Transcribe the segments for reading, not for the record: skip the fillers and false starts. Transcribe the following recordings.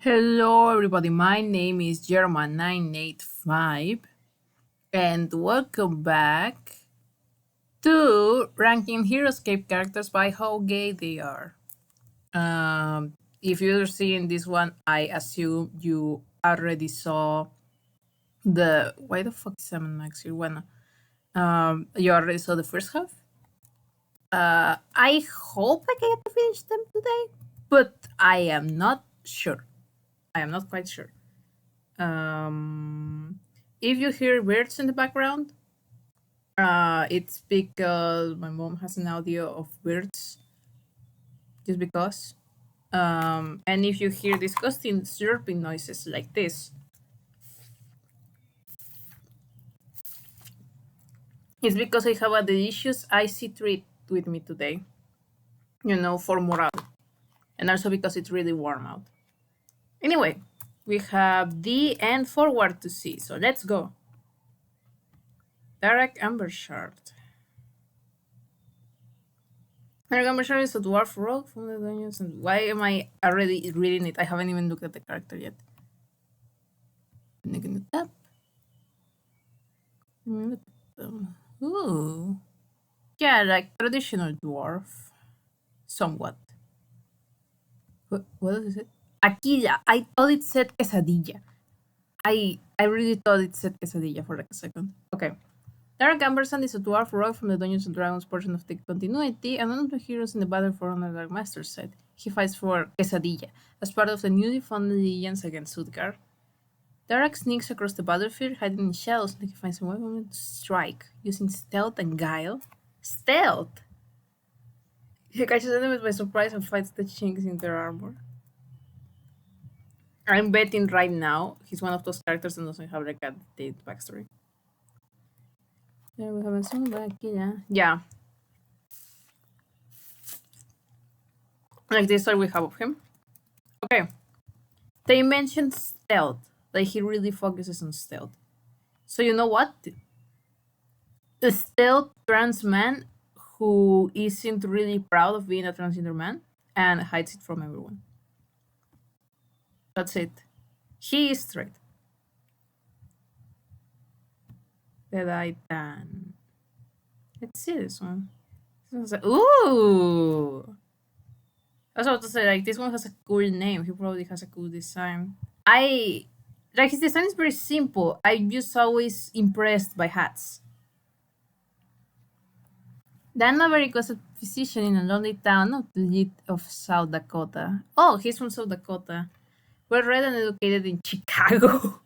Hello, everybody. My name is German985, and welcome back to ranking HeroScape characters by how gay they are. If you're seeing this one, I assume you already saw the. Why the fuck is Simon Max here? Bueno, you already saw the first half. I hope I get to finish them today, but I am not sure. I am not quite sure. If you hear birds in the background, it's because my mom has an audio of birds, just because. And if you hear disgusting slurping noises like this, it's because I have a delicious icy treat with me today, for morale. And also because it's really warm out. Anyway, we have D and forward to C, so let's go. Derek Ambershard. Derek Ambershard is a dwarf rogue from the dungeons. And why am I already reading it? I haven't even looked at the character yet. I'm gonna tap. Ooh. Yeah, like traditional dwarf. Somewhat. What is it? Aquila. I thought it said quesadilla. I really thought it said quesadilla for like a second. Okay. Dark Amberson is a dwarf rogue from the Dungeons and Dragons portion of the continuity, and one of the heroes in the Battle for Honor Dark Master set. He fights for Quesadilla as part of the newly founded Legions against Sudgar. Darak sneaks across the battlefield, hiding in shadows until he finds a weapon to strike, using stealth and guile. Stealth! He catches enemies by surprise and fights the chinks in their armor. I'm betting right now he's one of those characters that doesn't have like a date backstory. Yeah, we haven't seen back, yeah. Like this story we have of him. Okay. They mentioned stealth. Like he really focuses on stealth. So you know what? A stealth trans man who isn't really proud of being a transgender man and hides it from everyone. That's it. He is straight. Dead-Eye Dan. Let's see this one. Ooh! I was about to say, like, this one has a cool name. He probably has a cool design. His design is very simple. I'm just always impressed by hats. Dan Maverick was a physician in a lonely town of South Dakota. Oh, he's from South Dakota. Well read and educated in Chicago.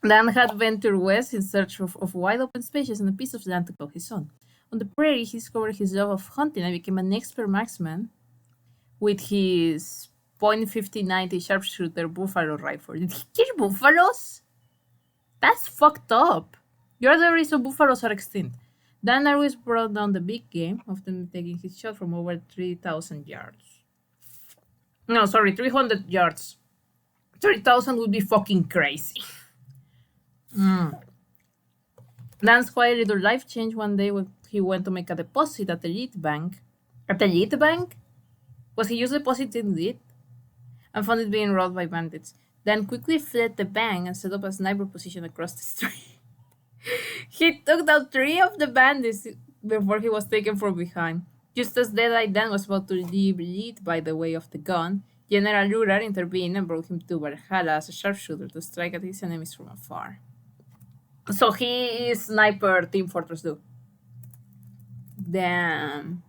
Dan had ventured west in search of wide open spaces and a piece of land to call his own. On the prairie, he discovered his love of hunting and became an expert marksman with his .5090 sharpshooter buffalo rifle. Did he kill buffaloes? That's fucked up. You're the reason buffaloes are extinct. Dan always brought down the big game, often taking his shot from over 3,000 yards. No, sorry, 300 yards. 3,000 would be fucking crazy. Dan's quiet little life changed one day when he went to make a deposit at the lead bank. At the lead bank? Was he used depositing it? And found it being robbed by bandits. Dan quickly fled the bank and set up a sniper position across the street. He took down 3 of the bandits before he was taken from behind. Just as Dead-Eye Dan was about to leave lead by the way of the gun, General Lurar intervened and brought him to Valhalla as a sharpshooter to strike at his enemies from afar. So he is sniper Team Fortress 2. Damn.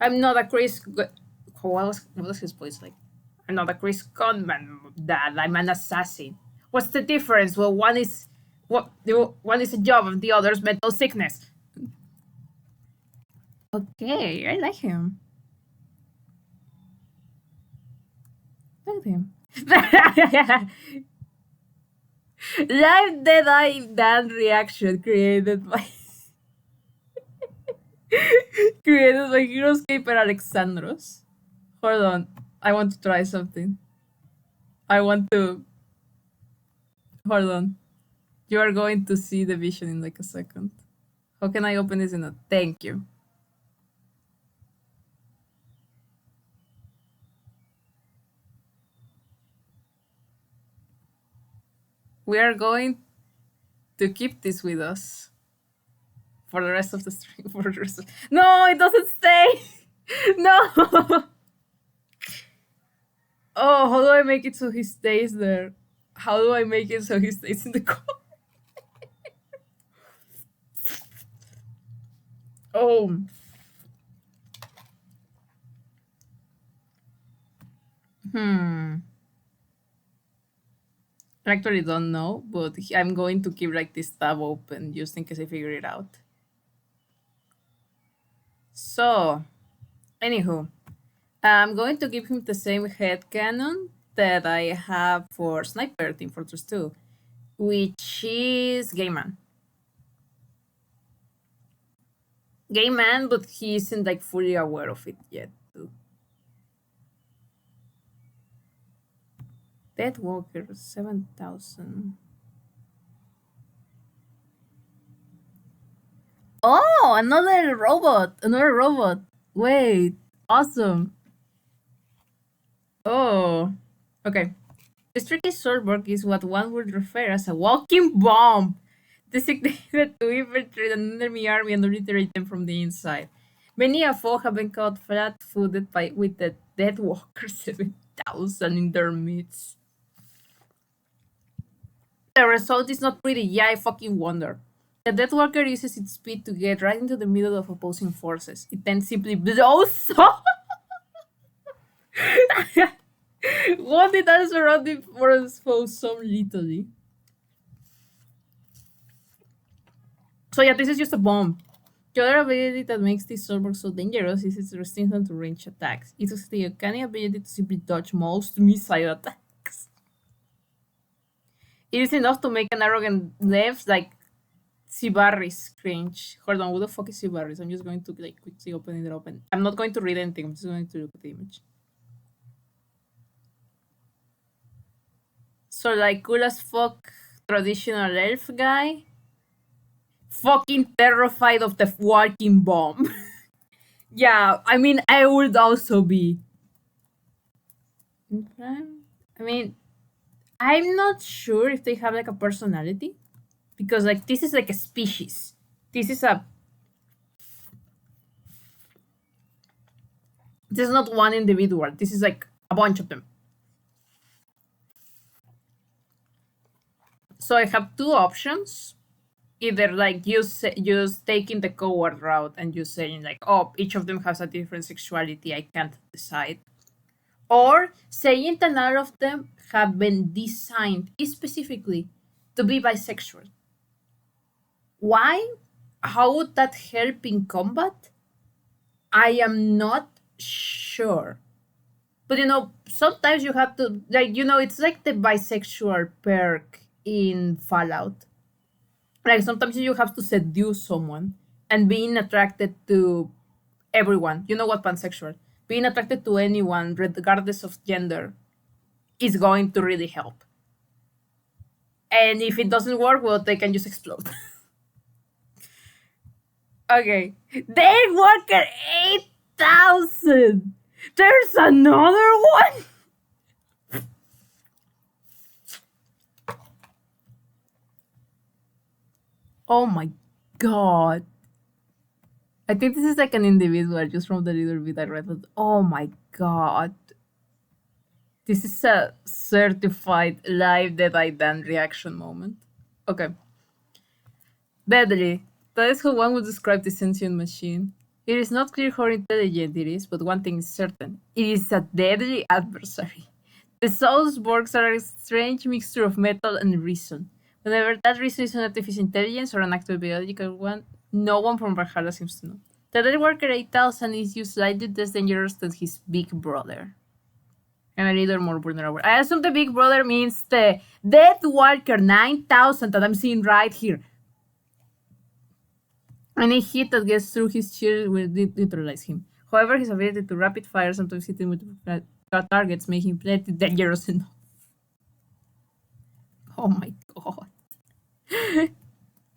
I'm not a Chris. What was his voice like? I'm not a Chris Conman, Dad. I'm an assassin. What's the difference? Well, one is a job and the other is mental sickness. Okay, I like him. Look at him. Live Dead-Eye Dan reaction created by HeroScape and Alexandros. Hold on. I want to try something. Hold on. You are going to see the vision in like a second. How can I open this in a... Thank you. We are going to keep this with us for the rest of the stream. For the rest of... No, it doesn't stay. No. Oh, how do I make it so he stays there? How do I make it so he stays in the car? Oh. I actually don't know, but I'm going to keep like this tab open just in case I figure it out. So, anywho, I'm going to give him the same head cannon that I have for Sniper Team Fortress 2, which is Gay Man. Gay Man, but he isn't like fully aware of it yet. Dead Walker, 7,000. Oh, another robot. Another robot. Wait, awesome. Oh, okay. This tricky swordwork is what one would refer as a walking bomb, designated to infiltrate an enemy army and obliterate them from the inside. Many a foe have been caught flat-footed with the Dead Walker 7,000 in their midst. The result is not pretty, yeah, I fucking wonder. The Deathwalker uses its speed to get right into the middle of opposing forces. It then simply blows up. What did that surrounding force foes so littly? So yeah, this is just a bomb. The other ability that makes this swordwork so dangerous is its resistance to range attacks. It has the uncanny ability to simply dodge most missile attacks. It is enough to make an arrogant left like Sibarris cringe. Hold on, what the fuck is Sibarris? I'm just going to like quickly open it up. I'm not going to read anything. I'm just going to look at the image. So like cool as fuck traditional elf guy. Fucking terrified of the walking bomb. Yeah, I mean I would also be. I mean, I'm not sure if they have like a personality. Because like this is like a species. This is not one individual. This is like a bunch of them. So I have two options. Either like you just taking the coward route and just saying like, oh, each of them has a different sexuality. I can't decide. Or saying that none of them have been designed specifically to be bisexual. Why? How would that help in combat? I am not sure. But sometimes you have to like it's like the bisexual perk in Fallout. Like sometimes you have to seduce someone and being attracted to everyone. You know what pansexual? Being attracted to anyone, regardless of gender, is going to really help. And if it doesn't work, well, they can just explode. Okay. Dead Walker 8,000! There's another one? Oh my god. I think this is like an individual just from the little bit I read. Oh my god. This is a certified live Dead I Dan reaction moment. Okay. Deadly. That is how one would describe the sentient machine. It is not clear how intelligent it is, but one thing is certain. It is a deadly adversary. The Soulsborgs are a strange mixture of metal and reason. Whenever that reason is an artificial intelligence or an actual biological one, no one from Valhalla seems to know. The Deadwalker 8,000 is used slightly less dangerous than his big brother. And a little more vulnerable. I assume the big brother means the Deadwalker 9,000 that I'm seeing right here. Any hit that gets through his shield will neutralize him. However, his ability to rapid fire, sometimes hitting multiple targets, make him plenty dangerous enough. Oh my god.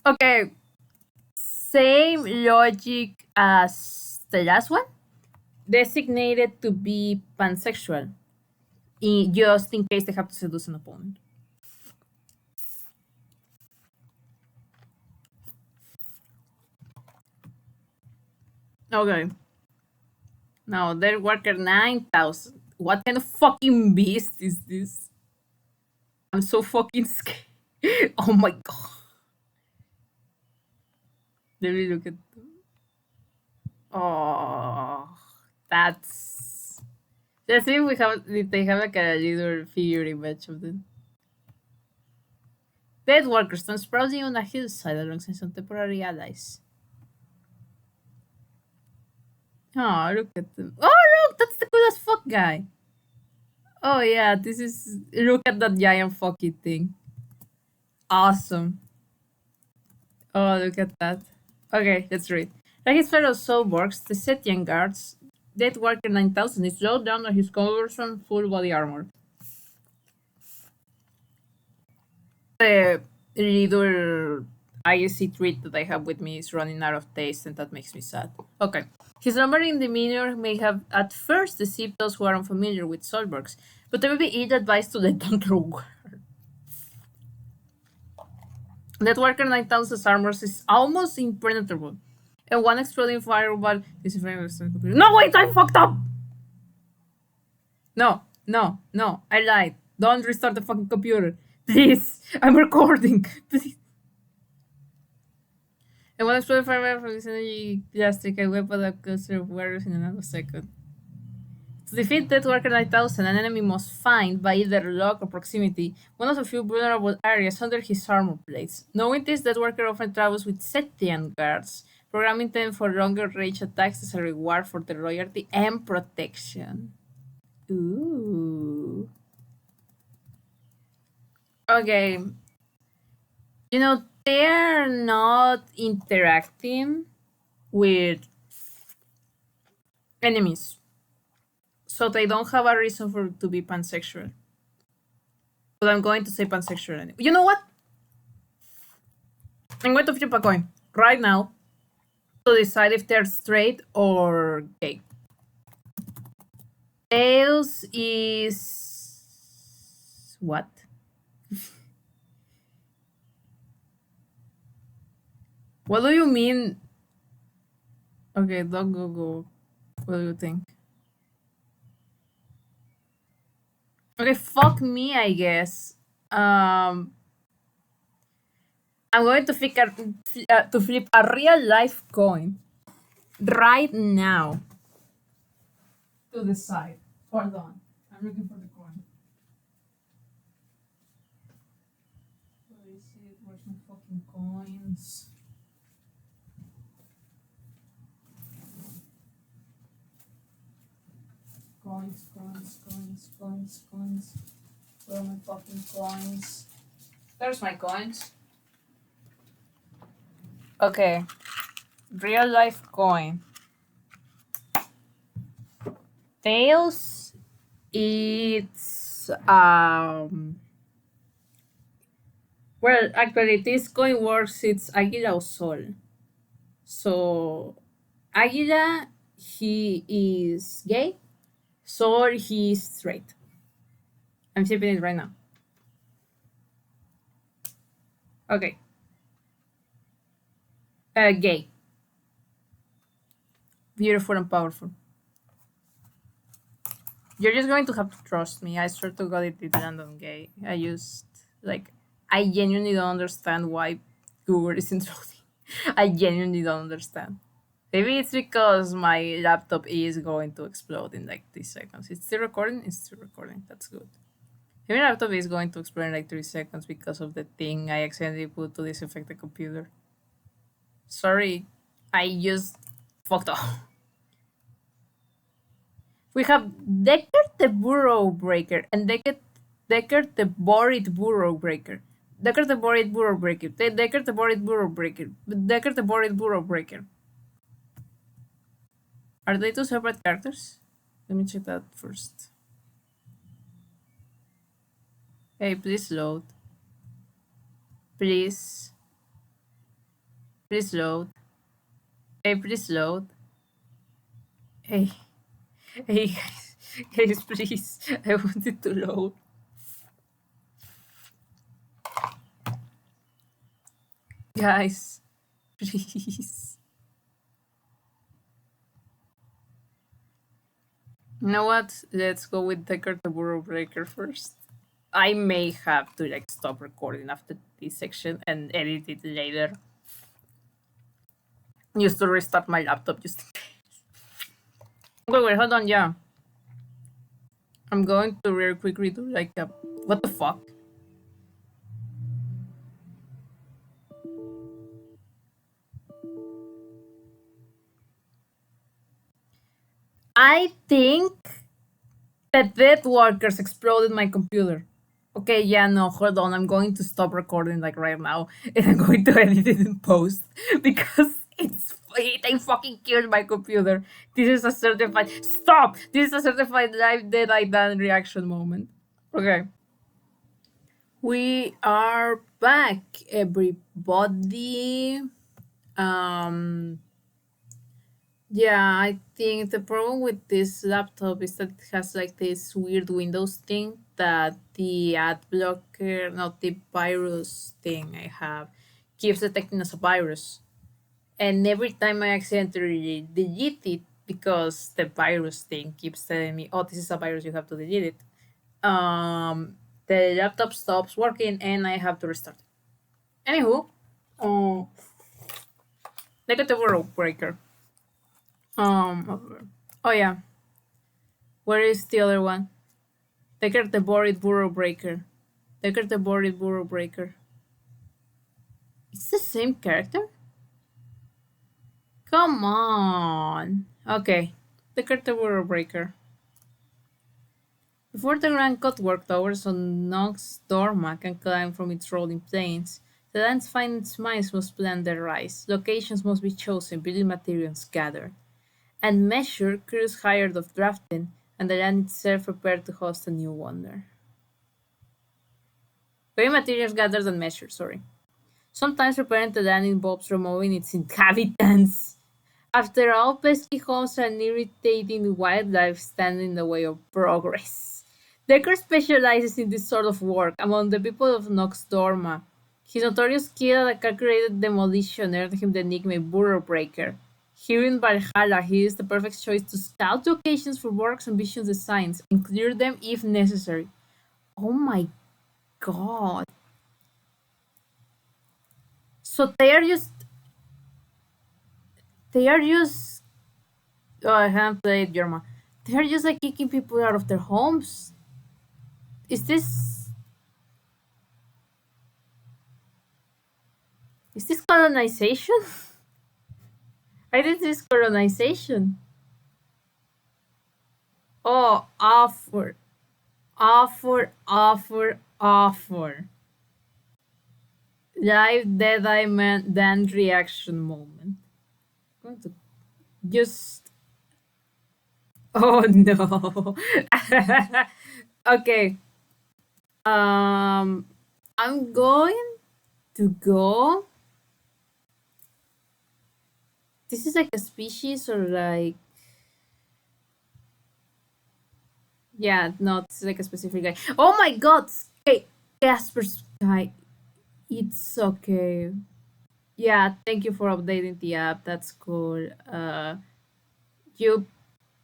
Okay. Same logic as the last one. Designated to be pansexual. Just in case they have to seduce an opponent. Okay. Now, their worker 9,000. What kind of fucking beast is this? I'm so fucking scared. Oh my god. Let me look at. Oh, that's. Let's see if we have. If they have like a little figure image of them. Dead worker stands proudly on a hillside alongside some temporary allies. Oh, look at them. Oh, look, that's the coolest fuck guy. Oh, yeah, this is. Look at that giant fucking thing. Awesome. Oh, look at that. Okay, let's read. Like his fellow Soulborgs, the Setian guards, Dead Worker 9000 is slowed down on his cumbersome full body armor. The little ISC treat that I have with me is running out of taste, and that makes me sad. Okay. His lumbering demeanor may have at first deceived those who are unfamiliar with Solbergs, but there will be ill advised to let them through. Networker 9000's armor is almost impenetrable, and one exploding fireball is No, wait, I fucked up! No, no, no, I lied. Don't restart the fucking computer. Please, I'm recording. Please. And one exploding fireball from this energy plastic, I weapon that could serve warriors in another second. To defeat Deathworker 9000, an enemy must find, by either luck or proximity, one of the few vulnerable areas under his armor plates. Knowing this, Deathworker often travels with Setian guards, programming them for longer range attacks as a reward for their loyalty and protection. Ooh. Okay. You know, they're not interacting with enemies. So they don't have a reason for to be pansexual. But I'm going to say pansexual anyway. You know what? I'm going to flip a coin right now to decide if they're straight or gay. Tails is what? What do you mean? Okay, don't Google. What do you think? Okay, fuck me, I guess. I'm going to flip a real life coin right now to decide. Hold on, I'm looking for the coin. Where is it? Where's my fucking coins? Coins. Where are my fucking coins? There's my coins. Okay. Real life coin. Tails. It's well, actually, this coin works. It's Águila o Sol. So, Águila, he is gay. Sol, he is straight. I'm flipping it right now. Okay. Gay. Beautiful and powerful. You're just going to have to trust me. I swear to God, it did land on gay. I genuinely don't understand why Google is intruding. I genuinely don't understand. Maybe it's because my laptop is going to explode in like 3 seconds. It's still recording? It's still recording. That's good. Maybe my laptop is going to explode in like 3 seconds because of the thing I accidentally put to disinfect the computer. Sorry, I just fucked up. We have Decker the Burrow Breaker and Decker the Buried Burrow Breaker. Decker the Buried Burrow Breaker. Decker the Buried Burrow Breaker. Decker the Buried Burrow Breaker. Are they two separate characters? Let me check that first. Hey, please load. Please. Please load. Hey, please load. Hey. Hey, guys, please. I want it to load. Guys, please. You know what? Let's go with Decker the Burrow Breaker first. I may have to like stop recording after this section and edit it later. Just to restart my laptop just in case. Wait, hold on, yeah. I'm going to real quickly do like a what the fuck? I think that dead workers exploded my computer. Okay, yeah, no, hold on. I'm going to stop recording like right now, and I'm going to edit it in post because they fucking killed my computer. This is a certified stop. This is a certified live dead I done reaction moment. Okay, we are back, everybody. Um, Yeah, I think the problem with this laptop is that it has like this weird Windows thing that the ad blocker, not the virus thing I have, keeps detecting as a virus. And every time I accidentally delete it, because the virus thing keeps telling me, oh, this is a virus, you have to delete it, the laptop stops working and I have to restart it. Anywho, uh, negative world breaker. Oh yeah, where is the other one? Decker the Buried Burrow Breaker. Decker the Buried Burrow Breaker. It's the same character? Come on. Okay. Decker the Burrow Breaker. Before the Grand Cut work towers on Nox Dorma can climb from its rolling plains, the land's finest minds must plan their rise. Locations must be chosen, building materials gathered. And measured, crews hired of drafting, and the land itself prepared to host a new wonder. Building materials gathered and measured, sorry. Sometimes preparing the land involves removing its inhabitants. After all, pesky homes and irritating wildlife stand in the way of progress. Decker specializes in this sort of work among the people of Nox Dorma. His notorious skill at calculated demolition earned him the nickname Burrow Breaker. Here in Valhalla, he is the perfect choice to scout locations for works ambitious designs and clear them if necessary. Oh my god. So they are just oh, I haven't played German. They're just like kicking people out of their homes. Is this colonization? I think this is colonization. Oh, offer, offer. Live Dead Eye Man Dan reaction moment. I'm going to just oh no. Okay. Um, I'm going to go. This is like a species or like yeah, no, it's like a specific guy. Oh my god! Hey, Casper Sky. It's okay. Yeah, thank you for updating the app. That's cool. You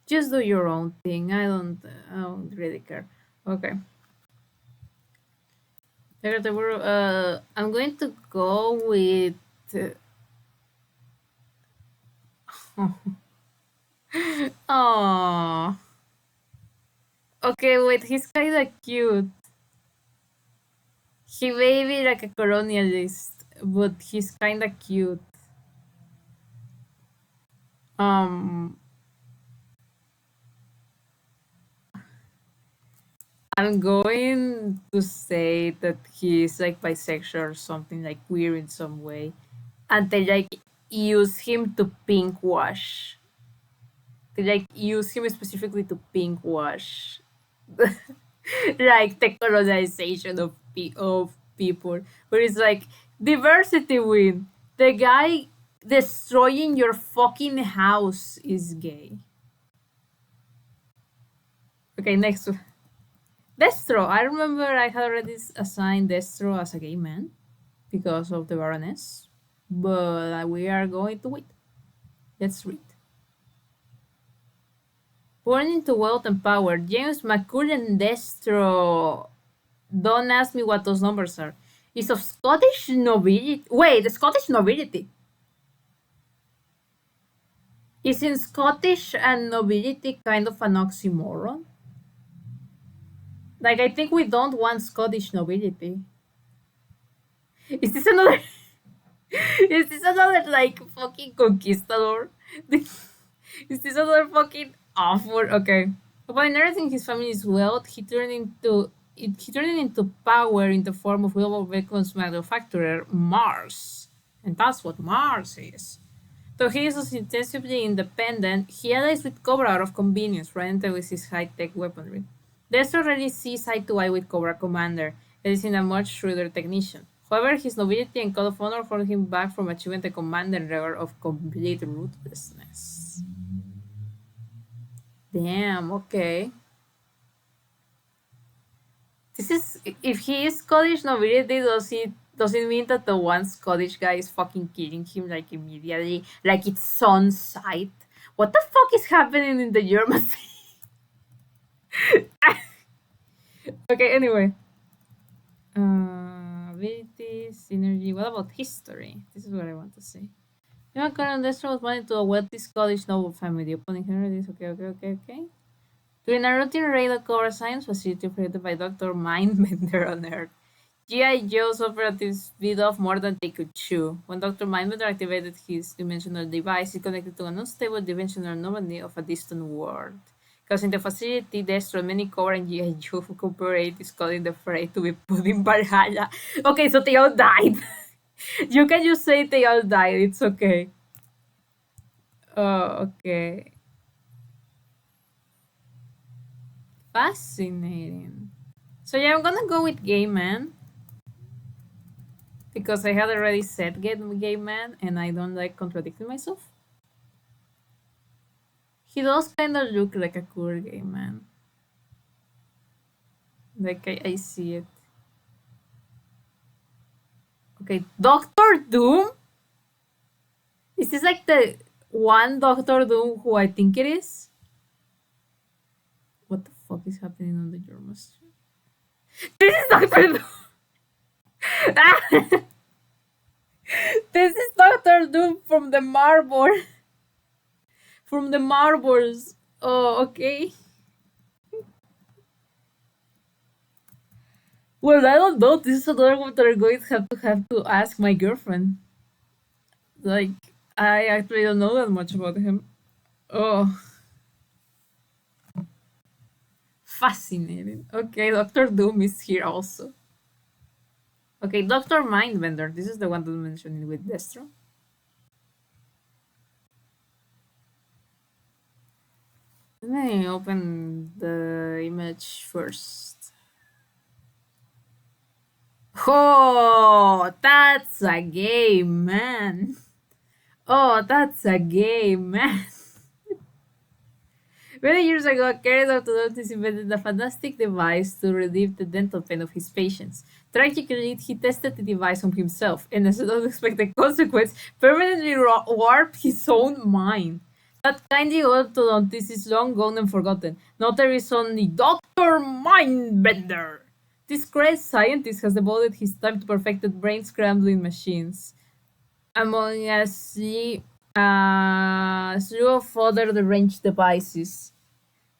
just do your own thing. I don't really care. Okay. I'm going to go with. Oh. Okay, wait. He's kind of cute. He may be like a colonialist, but he's kind of cute. Um, I'm going to say that he's like bisexual or something like queer in some way, and they like use him to pink wash. They like use him specifically to pink wash, like the colonization of people. Where it's like diversity win. The guy destroying your fucking house is gay. Okay, next one. Destro. I remember I had already assigned Destro as a gay man because of the Baroness, but we are going to wait. Let's read. Born into wealth and power, James McCullen Destro. Don't ask me what those numbers are. Is of Scottish nobility. Wait, the Scottish nobility. Isn't Scottish and nobility kind of an oxymoron? Like, I think we don't want Scottish nobility. Is this another? Is this another like fucking conquistador? Is this another fucking awful? Okay. Upon inheriting his family's wealth, he turned it into power in the form of global vehicles manufacturer Mars, and that's what Mars is. Though he is ostensibly independent, he allies with Cobra out of convenience rather than with his high-tech weaponry. Destro already sees eye to eye with Cobra Commander, and is a much shrewder technician. However, his nobility and code of honor hold him back from achieving the commander level of complete ruthlessness. Damn, okay. This is if he is Scottish nobility, does it mean that the one Scottish guy is fucking killing him like immediately, like it's on sight? What the fuck is happening in the German? Okay, anyway. Abilities, synergy. What about history? This is what I want to say. Young Colonel Destro was born into a wealthy Scottish noble family. Upon inheriting this, okay. During a routine raid at Cobra Science facility operated by Dr. Mindbender on Earth, G.I. Joe's operatives bit off more than they could chew. When Dr. Mindbender activated his dimensional device, it connected to an unstable dimensional anomaly of a distant world. Causing the facility destroyed many Cobra and G.I. Joe who cooperate is called in the fray to be put in Valhalla. Okay, so they all died. You can just say they all died, it's okay. Oh, okay. Fascinating. So yeah, I'm gonna go with gay man. Because I had already said gay man and I don't like contradicting myself. He does kind of look like a cool gay man. Like I see it. Okay, Doctor Doom? Is this like the one Doctor Doom who I think it is? What the fuck is happening on the German street? This is Doctor Doom! This is Doctor Doom from the marble. From the marbles. Oh, okay. Well, I don't know. This is another one that I'm going to have to ask my girlfriend. Like, I actually don't know that much about him. Oh, fascinating. Okay, Doctor Doom is here also. Okay, Doctor Mindbender. This is the one that I mentioned with Destro. Let me open the image first. Oh, that's a gay man. Oh, that's a gay man. Many years ago, a caring orthodontist invented a fantastic device to relieve the dental pain of his patients. Tragically, he tested the device on himself, and as an unexpected consequence, permanently warped his own mind. That kindly orthodontist is long gone and forgotten. Now there is only Dr. Mindbender. This great scientist has devoted his time to perfected brain scrambling machines. Among a slew of other deranged devices.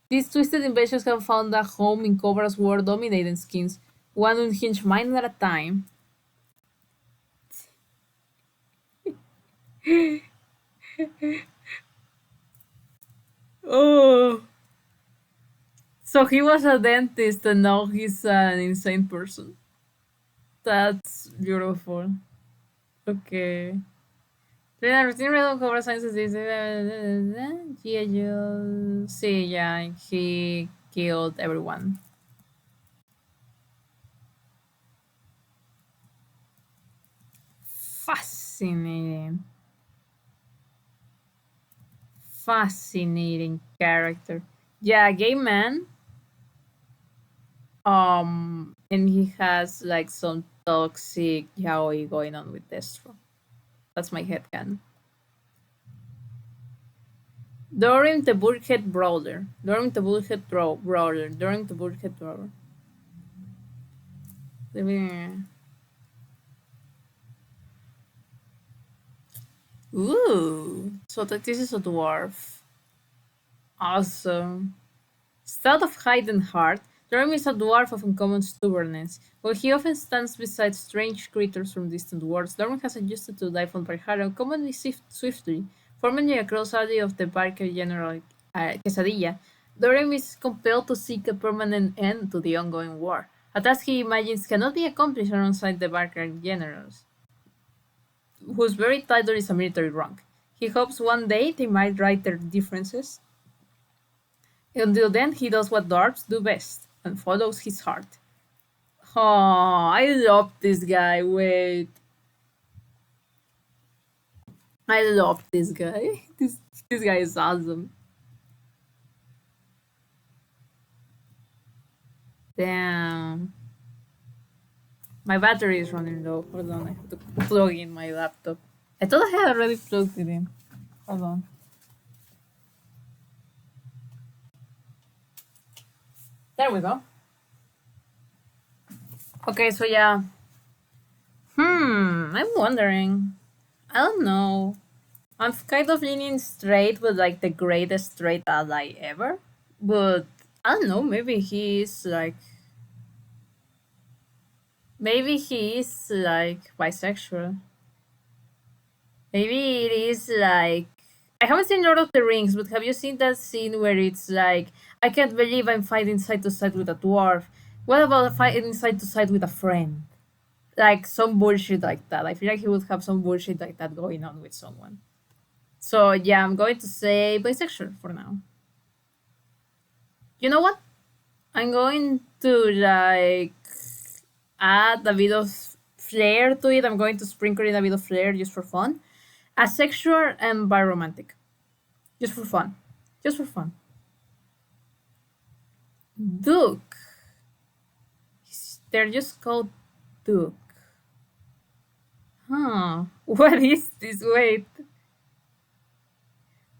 These twisted inventions have found a home in Cobra's war-dominated skins, one unhinged mind at a time. Oh. So he was a dentist and now he's an insane person. That's beautiful. Okay. Routine Red Cobra Sciences is G.I. Joe. See, yeah, he killed everyone. Fascinating. Fascinating character. Yeah, gay man. And he has like some toxic yaoi going on with Destro. That's my headcanon. Dorim the Burkhead Brawler. Dorim the Burkhead Brawler. Dorim the Burkhead Brawler. Ooh. So that this is a dwarf. Awesome. Instead of hidden heart, Dorim is a dwarf of uncommon stubbornness. While he often stands beside strange creatures from distant worlds, Dorim has adjusted to life on Parhara uncommonly swiftly, formerly a cross-ally of the Barker General Quesadilla. Dorim is compelled to seek a permanent end to the ongoing war, a task he imagines cannot be accomplished alongside the Barker Generals, whose very title is a military rank. He hopes one day they might right their differences. Until then, he does what dwarves do best and follows his heart. Oh, I love this guy. Wait, I love this guy. This guy is awesome. Damn. My battery is running low. Hold on, I have to plug in my laptop. I thought I had already plugged it in. Hold on. There we go. Okay, so yeah. I'm wondering. I don't know. I'm kind of leaning straight with like the greatest straight ally ever. But I don't know, maybe he is like bisexual. Maybe it is like I haven't seen Lord of the Rings, but have you seen that scene where it's like I can't believe I'm fighting side to side with a dwarf. What about fighting side to side with a friend? Like some bullshit like that. I feel like he would have some bullshit like that going on with someone. So yeah, I'm going to say bisexual for now. You know what? I'm going to like add a bit of flair to it. I'm going to sprinkle in a bit of flair just for fun. Asexual and biromantic. Just for fun. Just for fun. Duke. They're just called Duke. Huh. What is this? Wait.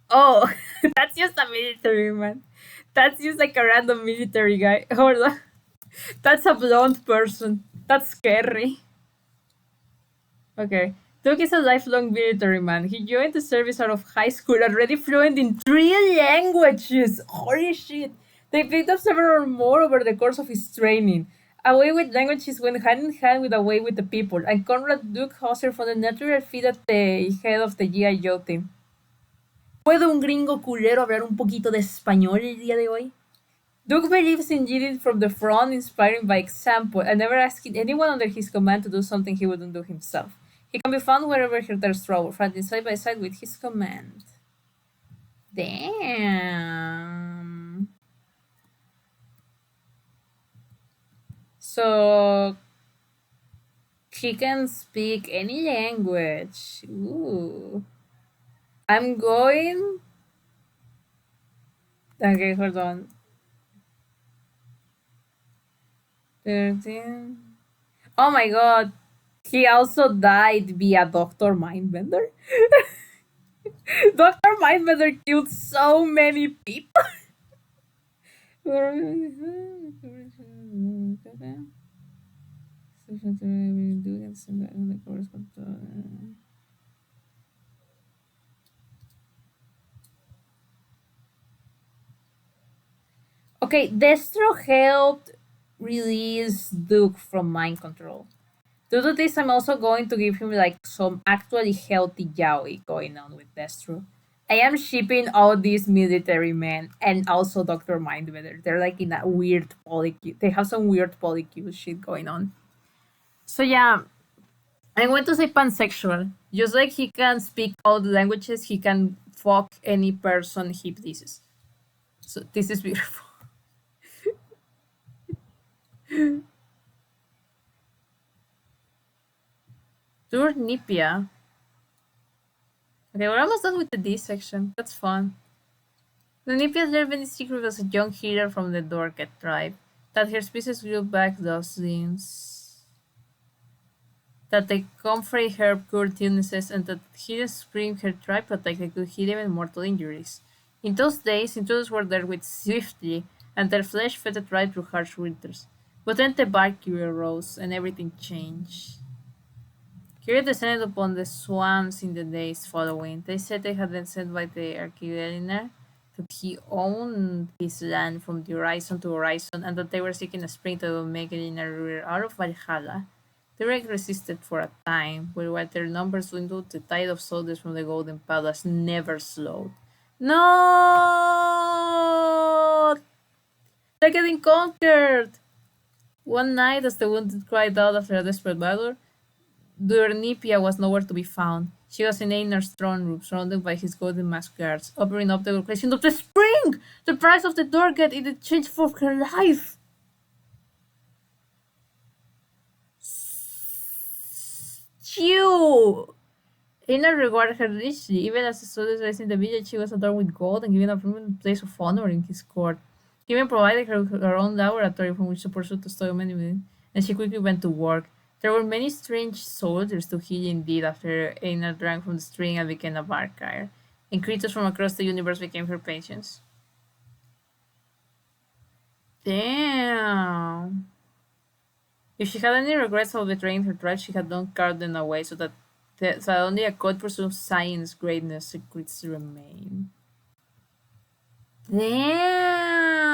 Oh, that's just a military man. That's just like a random military guy. Hold on. That's a blonde person. That's scary. Okay. Duke is a lifelong military man. He joined the service out of high school already fluent in 3 languages. Holy shit. They picked up several more over the course of his training. A way with languages went hand in hand with a way with the people, and Conrad Duke Hauser found a natural fit at the head of the G.I. Joe team. ¿Puede un gringo culero hablar un poquito de español el día de hoy? Duke believes in leading from the front, inspiring by example, and never asking anyone under his command to do something he wouldn't do himself. He can be found wherever there's trouble, fighting side by side with his command. Damn. So he can speak any language. Ooh. I'm going. Okay, hold on. 13. Oh my god. He also died via Dr. Mindbender. Dr. Mindbender killed so many people. Okay, Destro helped release Duke from mind control. Due to this, I'm also going to give him like some actually healthy yaoi going on with Destro. I am shipping all these military men and also Dr. Mindbender. They're like in a weird polycule. They have some weird polycule shit going on. So yeah, I'm going to say pansexual. Just like he can speak all the languages, he can fuck any person he pleases. So this is beautiful. Turnipia. Okay, we're almost done with the D section. That's fun. Turnipia learned the secret as a young healer from the Dorket tribe. That her species grew back those limbs. That the comfrey herb cured illnesses and that hidden scream her tribe protected could heal even mortal injuries. In those days, intruders were dealt with swiftly, and their flesh faded right through harsh winters. But then the Valkyrie arose, and everything changed. Kyrie descended upon the swamps in the days following. They said they had been sent by the Archivelliner, that he owned his land from the horizon to horizon, and that they were seeking a spring that would make it in a river out of Valhalla. The wreck resisted for a time, but while their numbers dwindled, the tide of soldiers from the Golden Palace never slowed. No! They're getting conquered! One night, as the wounded cried out after a desperate battle, Durnipia was nowhere to be found. She was in Einar's throne room, surrounded by his golden masked guards, opening up the location of the spring! The price of the Dorget in exchange for her life! Stew! Einar regarded her richly. Even as the soldiers raised in the village, she was adorned with gold and given a permanent place of honor in his court. He even provided her with her own laboratory from which to pursue the study of many, and she quickly went to work. There were many strange soldiers to heal indeed after Einar drank from the spring and became a Valkyr, and creatures from across the universe became her patients. Damn. If she had any regrets of betraying her tribe, she had not carved them away so that only a cold pursuit of science greatness secrets remain. Damn!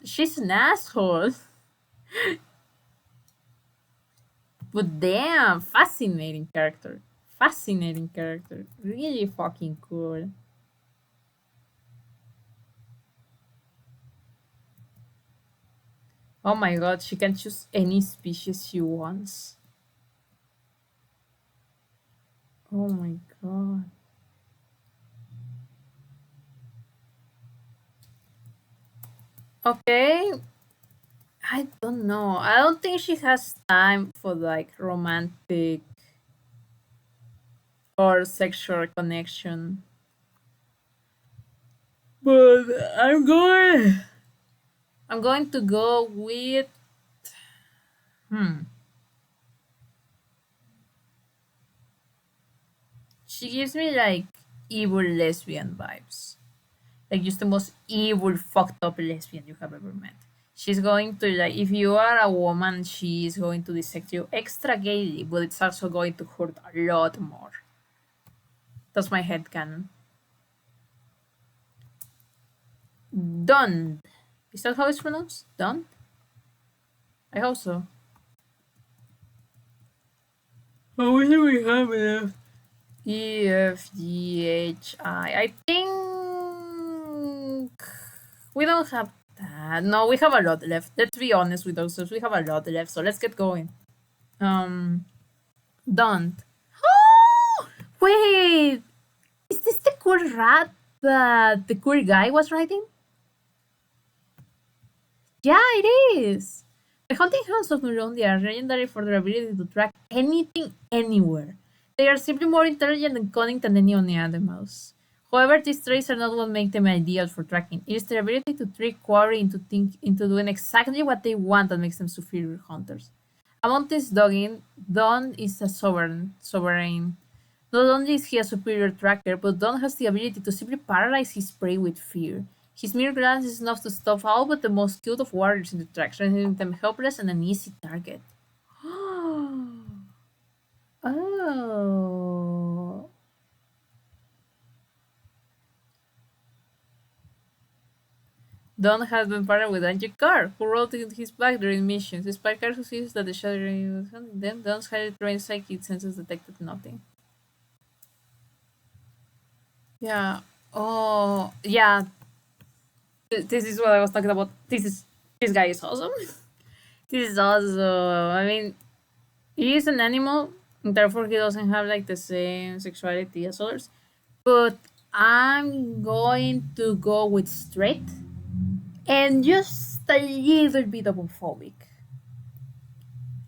She's an asshole. But damn, fascinating character. Fascinating character. Really fucking cool. Oh my god, she can choose any species she wants. Oh my god. Okay, I don't know. I don't think she has time for like romantic or sexual connection. But I'm going to go with hmm. She gives me like evil lesbian vibes. Like just the most evil fucked up lesbian you have ever met. She's going to like if you are a woman, she is going to dissect you extra gaily, but it's also going to hurt a lot more. That's my headcanon. Done. Is that how it's pronounced? Done? I hope so. How much do we have left? E, F, G, H, I. I think we don't have that. No, we have a lot left. Let's be honest with ourselves. We have a lot left, so let's get going. Um, don't. Oh, wait. Is this the cool rat that the cool guy was riding? Yeah, it is. The hunting hounds of Nurondia are legendary for their ability to track anything anywhere. They are simply more intelligent and cunning than any other mouse. However, these traits are not what make them ideal for tracking. It is their ability to trick quarry into doing exactly what they want that makes them superior hunters. Among these dogging, Don is a sovereign. Not only is he a superior tracker, but Don has the ability to simply paralyze his prey with fear. His mere glance is enough to stop all but the most skilled of warriors in the tracks, rendering them helpless and an easy target. Oh. Don has been partnered with Angie Carr, who rode in his back during missions. Despite Carr suspicious that the shadow was hunting them, Don's highly trained psychic senses detected nothing. Yeah. Oh, yeah. This is what I was talking about. This guy is awesome. This is awesome. I mean, he is an animal, and therefore he doesn't have like the same sexuality as others. But I'm going to go with straight and just a little bit homophobic.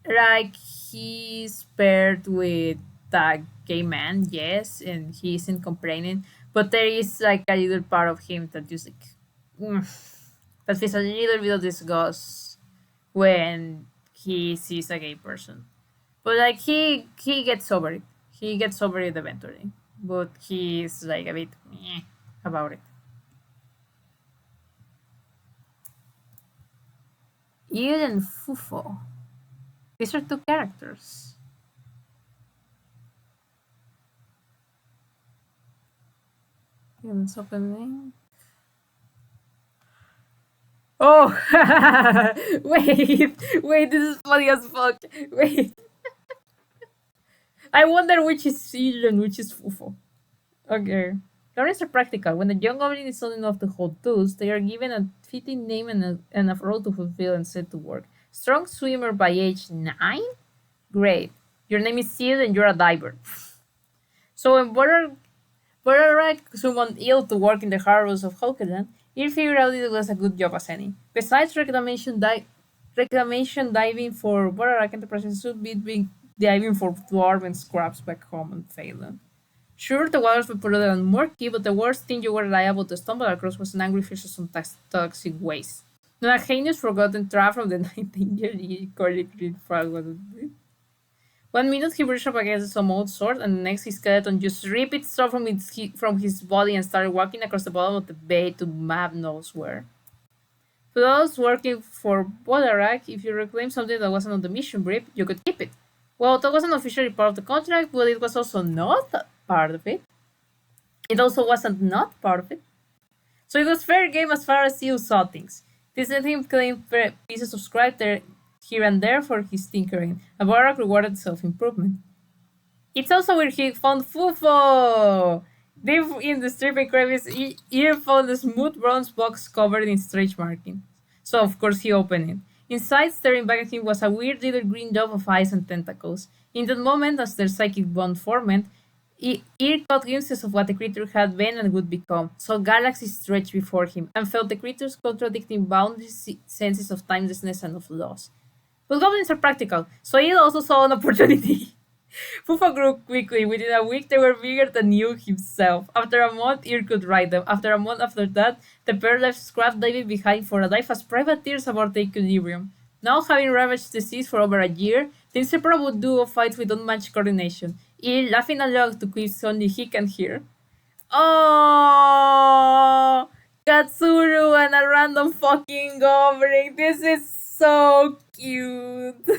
Like he's paired with a gay man, yes, and he isn't complaining, but there is like a little part of him that just like that feels a little bit of disgust when he sees a gay person. But like he gets over it. He gets over it eventually. But he's like a bit meh about it. Eel and Fufo. These are two characters. Let's open. Oh, wait, this is funny as fuck. Wait, I wonder which is Eel and which is Fufo. Okay. Lawrence are practical. When the young goblin is old enough to hold tools, they are given a fitting name and a role to fulfill and set to work. Strong swimmer by age 9? Great. Your name is Sid and you're a diver. So when Borarak summoned Eel to work in the harbors of Hokeland, Eel figured out it was a good job as any. Besides reclamation diving for Borarak Enterprises should be diving for dwarven scraps back home on Phelan. Sure, the waters were polluted and murky, but the worst thing you were liable to stumble across was an angry fish of some toxic waste. Not a heinous forgotten trap from the 19-year-old Corey fragment. 1 minute he brushed up against some old sword, and the next his skeleton just ripped itself from his body and started walking across the bottom of the bay to map knows where. For those working for Bodarak, if you reclaim something that wasn't on the mission brief, you could keep it. Well, that wasn't officially part of the contract, but it was also not part of it. It also wasn't not part of it. So it was fair game as far as you saw things. This let him claim pieces of scrap there, here and there for his tinkering, and Barak rewarded self-improvement. It's also where he found Fufo! Deep in the stripping crevice, Ear found a smooth bronze box covered in stretch markings. So of course he opened it. Inside, staring back at him, was a weird little green dove of eyes and tentacles. In that moment, as their psychic bond formed, Ear caught glimpses of what the creature had been and would become, saw galaxies stretch before him, and felt the creature's contradicting boundless senses of timelessness and of loss. But goblins are practical, so he also saw an opportunity. Fufa grew quickly. Within a week, they were bigger than Yu himself. After a month, Ear could ride them. After a month after that, the pair left Scrap diving behind for a dive as privateers aboard the Equilibrium. Now, having ravaged the seas for over a year, the inseparable duo fights with unmatched coordination. Ear laughing aloud to quips only he can hear. Oh, Katsuru and a random fucking goblin. This is so cute.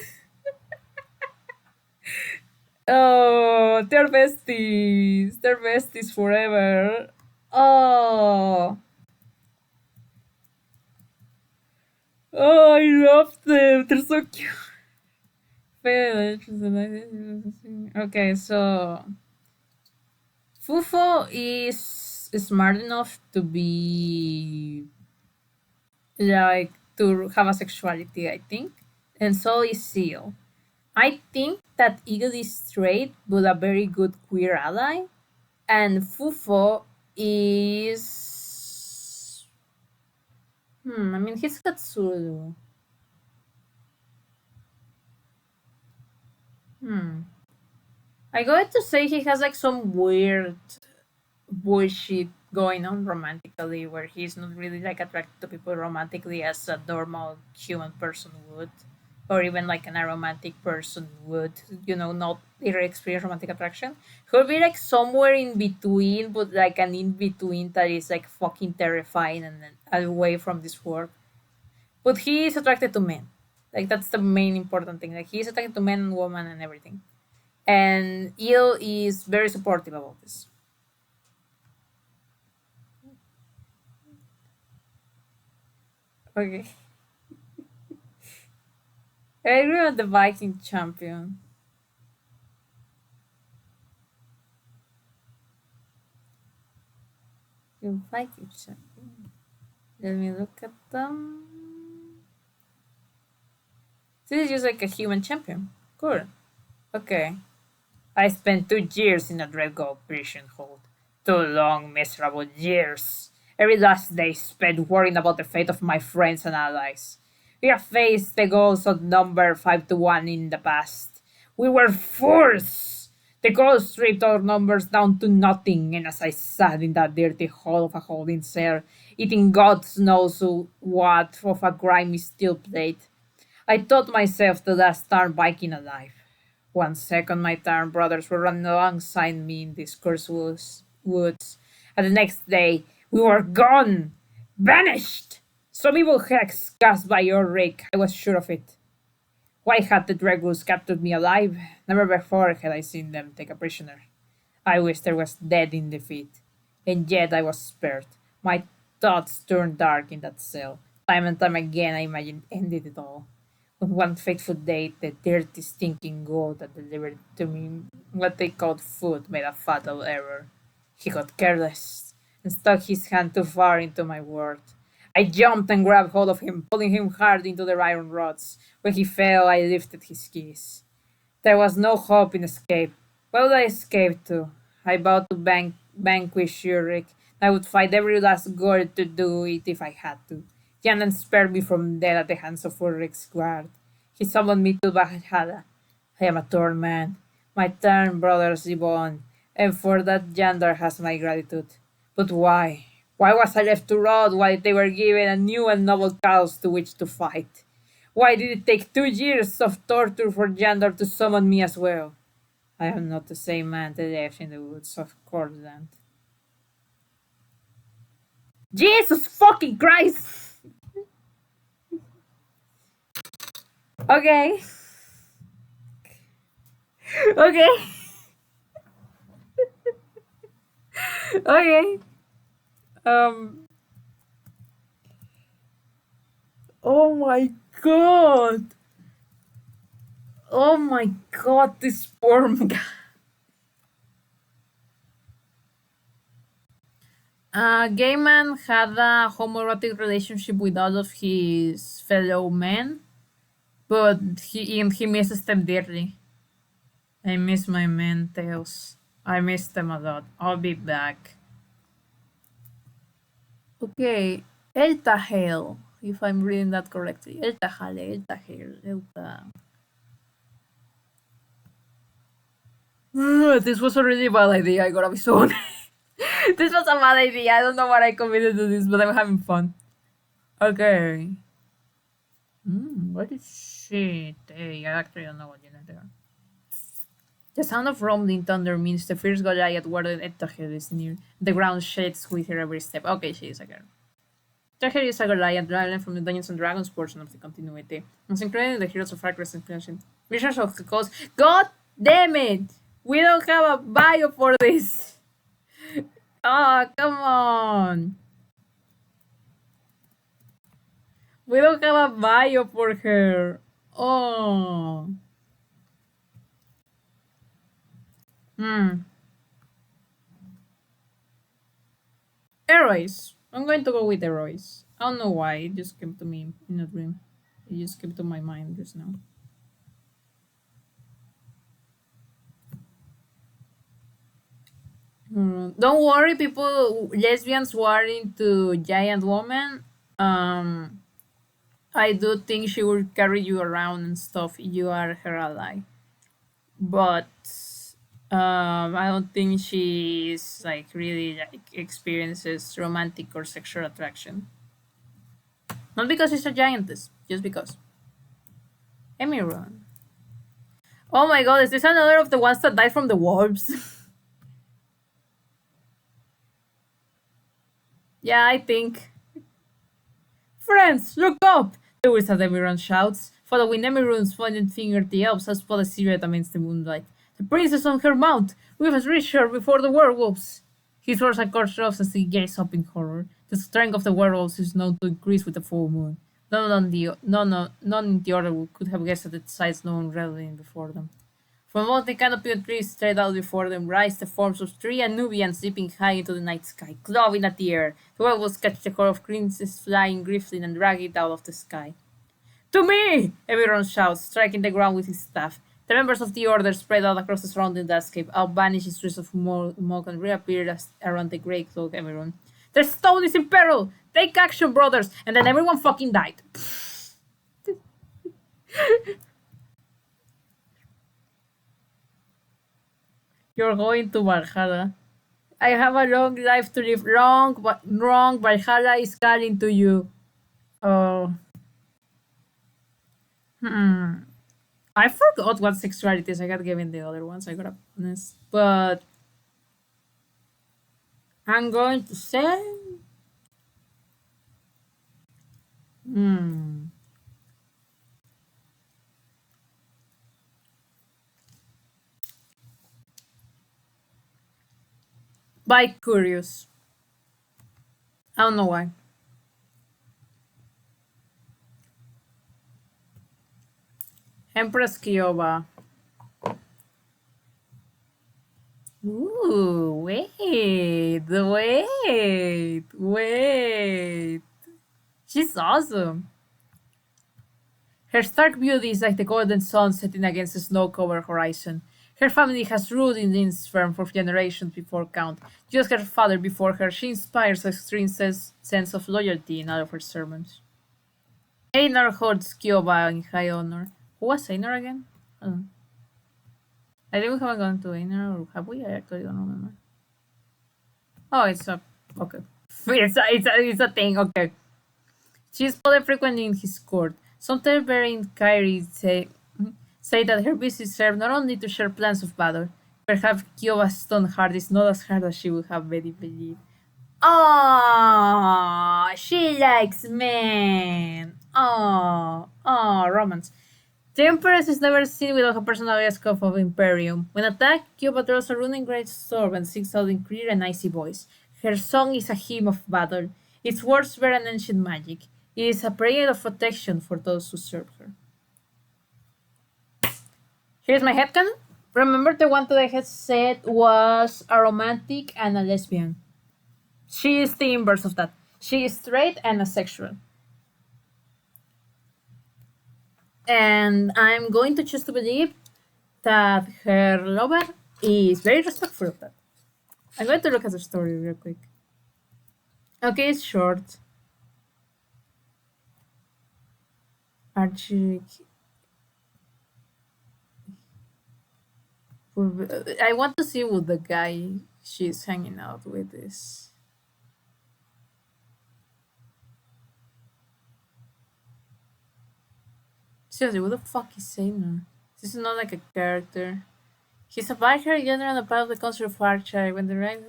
Oh, they're besties. They're besties forever. Oh. Oh, I love them. They're so cute. Okay, so Fufo is smart enough to be like to have a sexuality, I think. And so is Seal. I think that Eagle is straight but a very good queer ally. And Fufo is I mean he's Katsuru. I going to say he has like some weird bullshit going on romantically where he's not really like attracted to people romantically as a normal human person would. Or even like an aromantic person would, not really experience romantic attraction. He'll be like somewhere in between, but like an in between that is like fucking terrifying and then away from this world. But he is attracted to men. Like that's the main important thing. Like he's attracted to men and women and everything. And Eel is very supportive about this. Okay. I agree with the Viking champion. The Viking champion. Let me look at them. This is just like a human champion. Cool. Okay. I spent 2 years in a Dreadghoul prison hold. 2 long, miserable years. Every last day spent worrying about the fate of my friends and allies. We have faced the goals outnumbered 5-1 in the past. We were fools! The goals stripped our numbers down to nothing, and as I sat in that dirty hole of a holding cell, eating God knows what of a grimy steel plate, I thought myself the last Tarn Viking alive. 1 second my brothers were running alongside me in these cursed woods, and the next day We were gone! Vanished! Some evil hex cast by your rig, I was sure of it. Why had the Dragus captured me alive? Never before had I seen them take a prisoner. I wished I was dead in defeat. And yet I was spared. My thoughts turned dark in that cell. Time and time again I imagined ended it all. On one fateful day, the dirty, stinking goat that delivered to me what they called food made a fatal error. He got careless and stuck his hand too far into my world. I jumped and grabbed hold of him, pulling him hard into the iron rods. When he fell, I lifted his keys. There was no hope in escape. Where would I escape to? I vowed to vanquish Yurik. I would fight every last god to do it if I had to. Yanan spared me from death at the hands of Ulrich's guard. He summoned me to Valhalla. I am a torn man. My turn, brother Zibon, and for that Yandar has my gratitude. But why? Why was I left to rot while they were given a new and noble cause to which to fight? Why did it take 2 years of torture for Yandar to summon me as well? I am not the same man that left in the woods of Cordland. Jesus fucking Christ! Okay. Okay. Okay. Um. Oh my god. Oh my god, this poor guy. Gaiman had a homoerotic relationship with all of his fellow men, but he misses them dearly. I miss my men, Tails. I miss them a lot. I'll be back. Okay, El Tahel, if I'm reading that correctly. El Tahale, El Tahel, El This was a really bad idea, I gotta be so honest. This was a bad idea. I don't know what I committed to this, but I'm having fun. Okay. What is shit? Hey, I actually don't know what you know there. The sound of rumbling thunder means the fierce Goliath warded Etahel is near. The ground shakes with her every step. Okay, she is a girl. Etahel is a Goliath island from the Dungeons and Dragons portion of the continuity. It's included in the Heroes of Arcres inclusion. Visions of the Coast. God damn it! We don't have a bio for this! Oh, come on! We don't have a bio for her. Oh. Heroes. I'm going to go with heroes. I don't know why. It just came to me in a dream. It just came to my mind just now. Don't worry, people. Lesbians who are into giant woman. I do think she will carry you around and stuff. You are her ally, but I don't think she's like really like experiences romantic or sexual attraction. Not because she's a giantess, just because. Emiron. Oh my god, is this another of the ones that died from the wolves? Yeah, I think. Friends, look up! The wizard Emiron shouts, following Emiron's pointed finger the elves as spot a silhouette amidst the moonlight. The princess on her mount! We must reach her before the werewolves! He throws a coarse rocks as he gazes up in horror. The strength of the werewolves is known to increase with the full moon. None in the order could have guessed at the sights known readily before them. From among the canopy of trees straight out before them rise the forms of three Nubians leaping high into the night sky, clawing at the air. The werewolves catch the core of princes flying griffin and drag it out of the sky. To me! Everyone shouts, striking the ground with his staff. The members of the order spread out across the surrounding landscape, out vanish streets of smoke and reappear around the grey cloak everyone. The stone is in peril! Take action, brothers! And then everyone fucking died. You're going to Valhalla. I have a long life to live. Wrong. Valhalla is calling to you. Oh. I forgot what sexualities I got given the other ones, I gotta be honest. But I'm going to say By curious. I don't know why. Empress Kyoba. Ooh, wait. She's awesome. Her stark beauty is like the golden sun setting against the snow-covered horizon. Her family has ruled in this firm for generations before count. Just her father before her, she inspires a extreme sense of loyalty in all of her sermons. Einar holds Kyoba in high honor. Who was Einar again? Oh, I think we haven't gone to Einar, or have we? I actually don't remember. Oh, it's a... okay. It's a thing, okay. She is spotted frequently in his court. Some Tiberian Kyrie say that her visits serve not only to share plans of battle, perhaps Kiova's stone heart is not as hard as she would have made it believe. Oh, she likes men. Oh, romance. The Empress is never seen without her personal scope of Imperium. When attacked, Kyoba draws a running great sword and sings out in clear and icy voice. Her song is a hymn of battle. Its words bear an ancient magic. It is a prayer of protection for those who serve her. Here's my headcanon. Remember the one that I had said was a romantic and a lesbian. She is the inverse of that. She is straight and asexual. And I'm going to choose to believe that her lover is very respectful of that. I'm going to look at the story real quick. Okay, it's short. Archie. I want to see what the guy she's hanging out with is. Seriously, what the fuck is Sailor? This is not like a character. He's a biker general and a part of the council of Archie. When the right.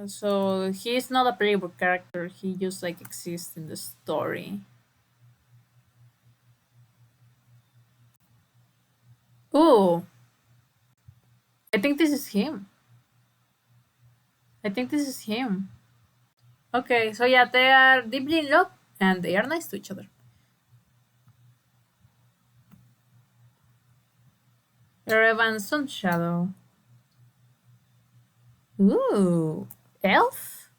So he's not a playable character. He just like exists in the story. Ooh, I think this is him. I think this is him. Okay, so yeah, they are deeply in love and they are nice to each other. Revan Sun Shadow. Ooh, elf?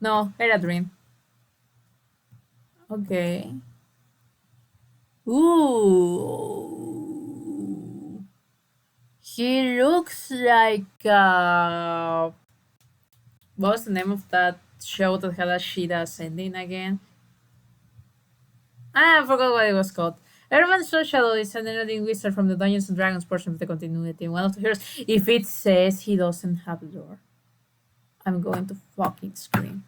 No, Eladrin. Okay. Ooh. He looks like what was the name of that show that had a Shida ascending again? I forgot what it was called. Ervan Shadow is an ending wizard from the Dungeons and Dragons portion of the continuity. One of the heroes. If it says he doesn't have lore, I'm going to fucking scream.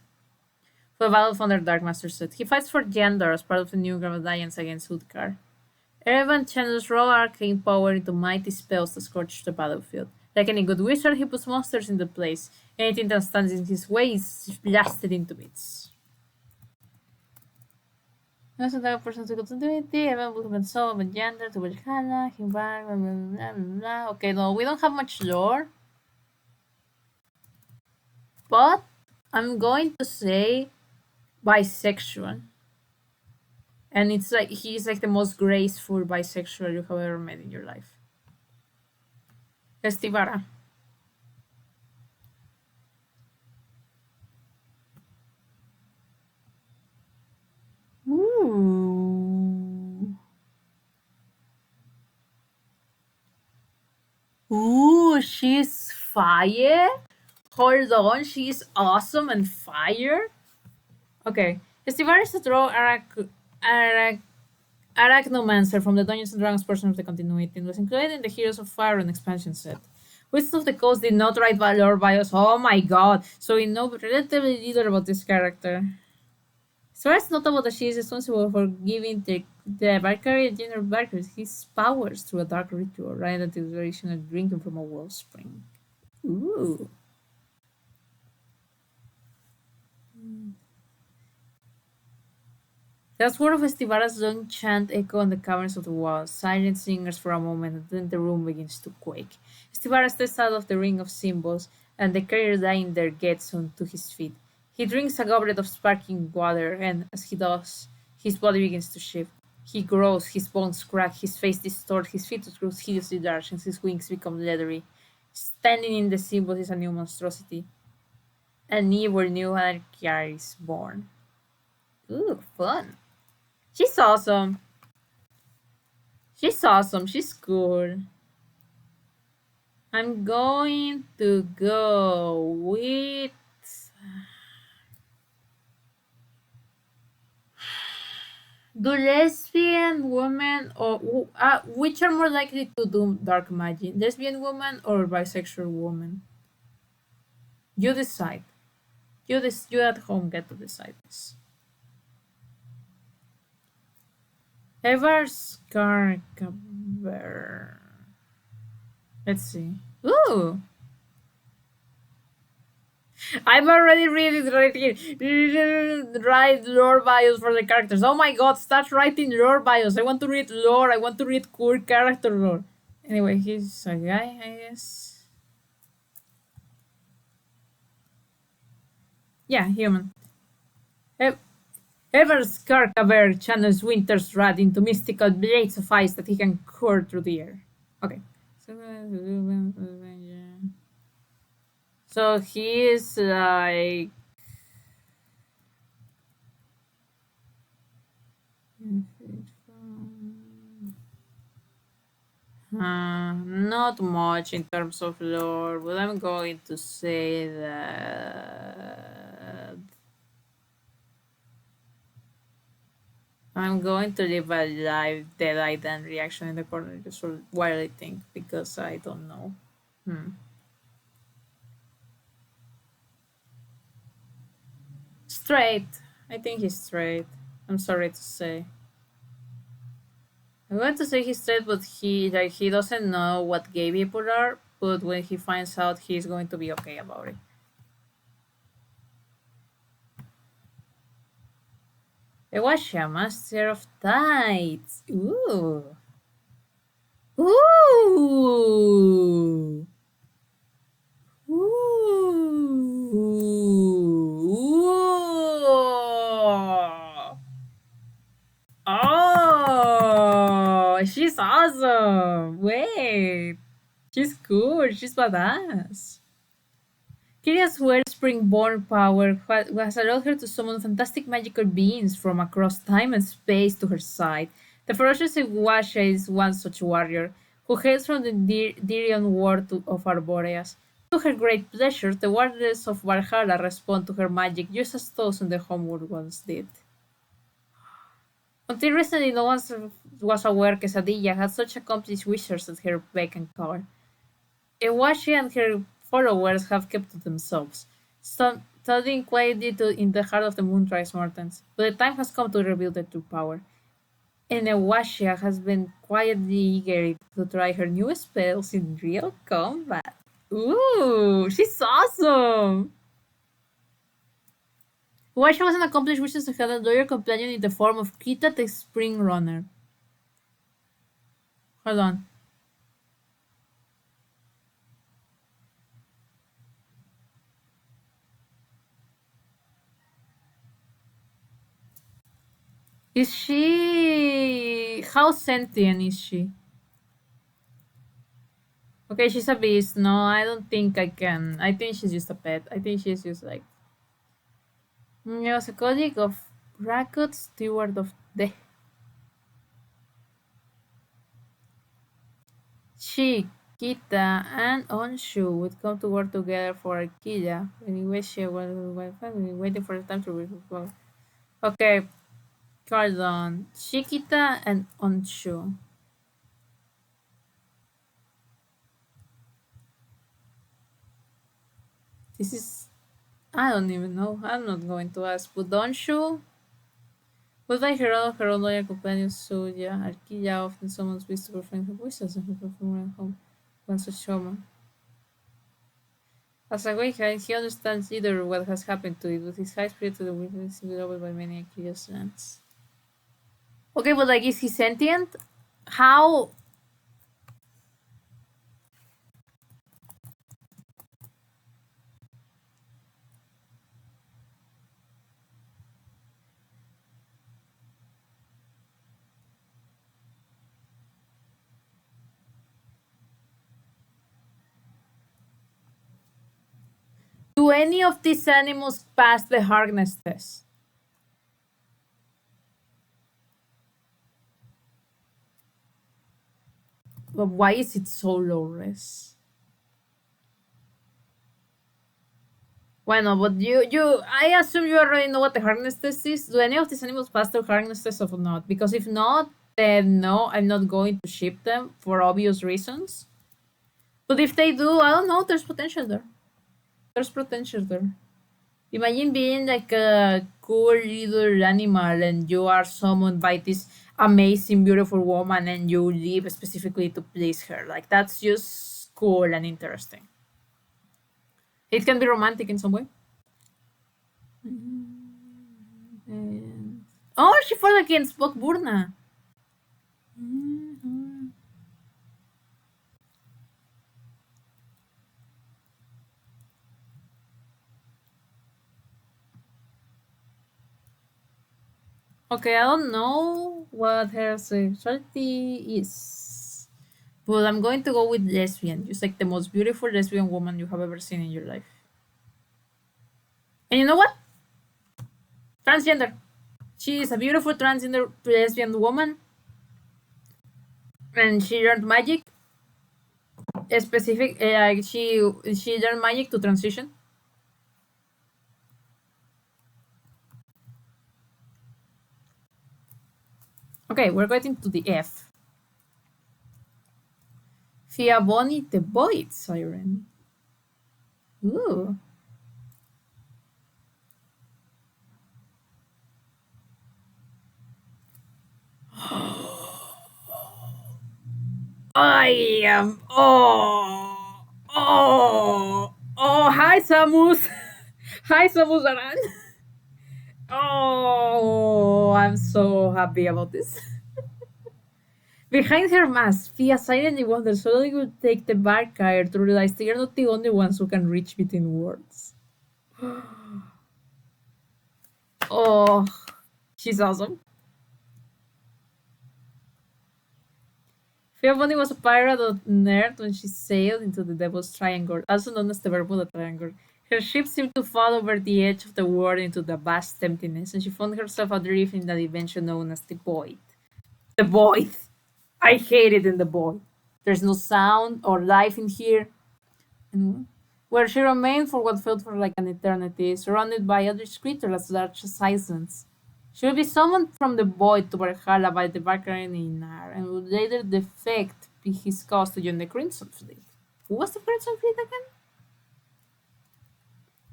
For the Battle of Underdark Master said he fights for Jandar as part of the new Grand Alliance against Utkar. Erevan channels raw arcane power into mighty spells to scorch the battlefield. Like any good wizard, he puts monsters into place. Anything that stands in his way is blasted into bits. No se da person to continuity, Evan will have soul of gender to Valhalla, blah, blah, blah, blah, blah. Okay, no, we don't have much lore. But I'm going to say bisexual. And it's like he's like the most graceful bisexual you have ever met in your life. Estivara. Ooh. Ooh, she's fire. Hold on, she's awesome and fire. Okay. Estivara is a draw Arachnomancer from the Dungeons and Dragons portion of the continuity and was included in the Heroes of Fire and expansion set. Wizards of the Coast did not write lore bios. Oh my god. So we know relatively little about this character. So it's notable that she is responsible for giving the Valkyrie General Valkyries his powers through a dark ritual, right at the duration of drinking from a wellspring. Ooh. The sword of Estivara's long chant echo on the caverns of the walls. Silent singers for a moment, and then the room begins to quake. Estivara steps out of the ring of symbols, and the carrier lying there gets onto his feet. He drinks a goblet of sparkling water, and as he does, his body begins to shift. He grows, his bones crack, his face distorts, his feet grow hideously large, and his wings become leathery. Standing in the symbols is a new monstrosity. A new anarchy is born. Ooh, fun. She's awesome. She's awesome. She's cool. I'm going to go with do lesbian women or which are more likely to do dark magic, lesbian woman or bisexual woman? You decide. You at home get to decide this. Ever Scarcaber. Let's see. Ooh, I'm already reading right here. Write lore bios for the characters. Oh my god, start writing lore bios. I want to read lore. I want to read cool character lore. Anyway, he's a guy, I guess. Yeah, human. Ev- Ever Skarkaber channels Winter's wrath into mystical blades of ice that he can core through the air. Okay. So he is like not much in terms of lore, but I'm going to say that I'm going to leave a live dead eye then reaction in the corner just for what I think because I don't know. Straight. I think he's straight. I'm sorry to say. I'm going to say he's straight, but he doesn't know what gay people are. But when he finds out, he's going to be okay about it. Ewasha, Master of Tides. Ooh. Ooh. Ooh. Oh, she's awesome. Wait. She's cool. She's badass. Kiria's Wellspring-born power has allowed her to summon fantastic magical beings from across time and space to her side. The ferocious Iguasha is one such warrior, who hails from the Dirion world of Arboreas. To her great pleasure, the warriors of Valhalla respond to her magic just as those on the homeworld once did. Until recently, no one was aware Quesadilla had such accomplished wizards at her beck and call. Iwashi and her followers have kept to themselves, studying quietly in the heart of the Moonrise Mountains, but the time has come to reveal their true power. And Ewashia has been quietly eager to try her new spells in real combat. Ooh, she's awesome! Ewashia was an accomplished witch who had a loyal companion in the form of Kita the Spring Runner. Hold on. Is she... How sentient is she? Okay, she's a beast. No, I don't think I can. I think she's just a pet. I think she's just like... was a colleague of Rakut, steward of the... She, Kita, and Onshu would come to work together for Akila. Anyway, she was waiting for the time to reach. Okay, hold on. Shikita and Onshu. This is... I don't even know. I'm not going to ask. But Onshu... But by her own loyal companion Suya, Arquilla often summons beasts to perform her wishes and her performer at home once a shaman. As a Wayhide, he understands either what has happened to it, but his high spirit to the witness is beloved by many Arquilla's lands. Okay, but like, is he sentient? How do any of these animals pass the hardness test? But why is it so low res? Bueno, but I assume you already know what the hardness test is. Do any of these animals pass the hardness test or not? Because if not, then no, I'm not going to ship them for obvious reasons. But if they do, I don't know. There's potential there. There's potential there. Imagine being like a cool little animal and you are summoned by this amazing, beautiful woman and you live specifically to please her. Like, that's just cool and interesting. It can be romantic in some way. And... oh, she fought against Bokburna. Okay, I don't know what her sexuality is, but I'm going to go with lesbian. Just like the most beautiful lesbian woman you have ever seen in your life. And you know what? Transgender. She is a beautiful transgender lesbian woman, and she learned magic. Specific, she learned magic to transition. Okay, we're getting to the F. Fia Boni the Void Siren. Ooh. I am. Hi, Samus. Hi, Samus Aran. Oh, I'm so happy about this. Behind her mask, Fia silently wonders how they will take the Barkire to realize they are not the only ones who can reach between worlds. Oh, she's awesome. Fia Bonnie was a pirate on Earth when she sailed into the Devil's Triangle, also known as the Bermuda Triangle. Her ship seemed to fall over the edge of the world into the vast emptiness, and she found herself adrift in the dimension known as the Void. The Void! I hate it in the Void. There's no sound or life in here. Where she remained for what felt for like an eternity, surrounded by other creatures as large as islands. She would be summoned from the void to Valhalla by the Valkyrian Inar, and would later defect be his cause to join the Crimson Fleet. Who was the Crimson Fleet again?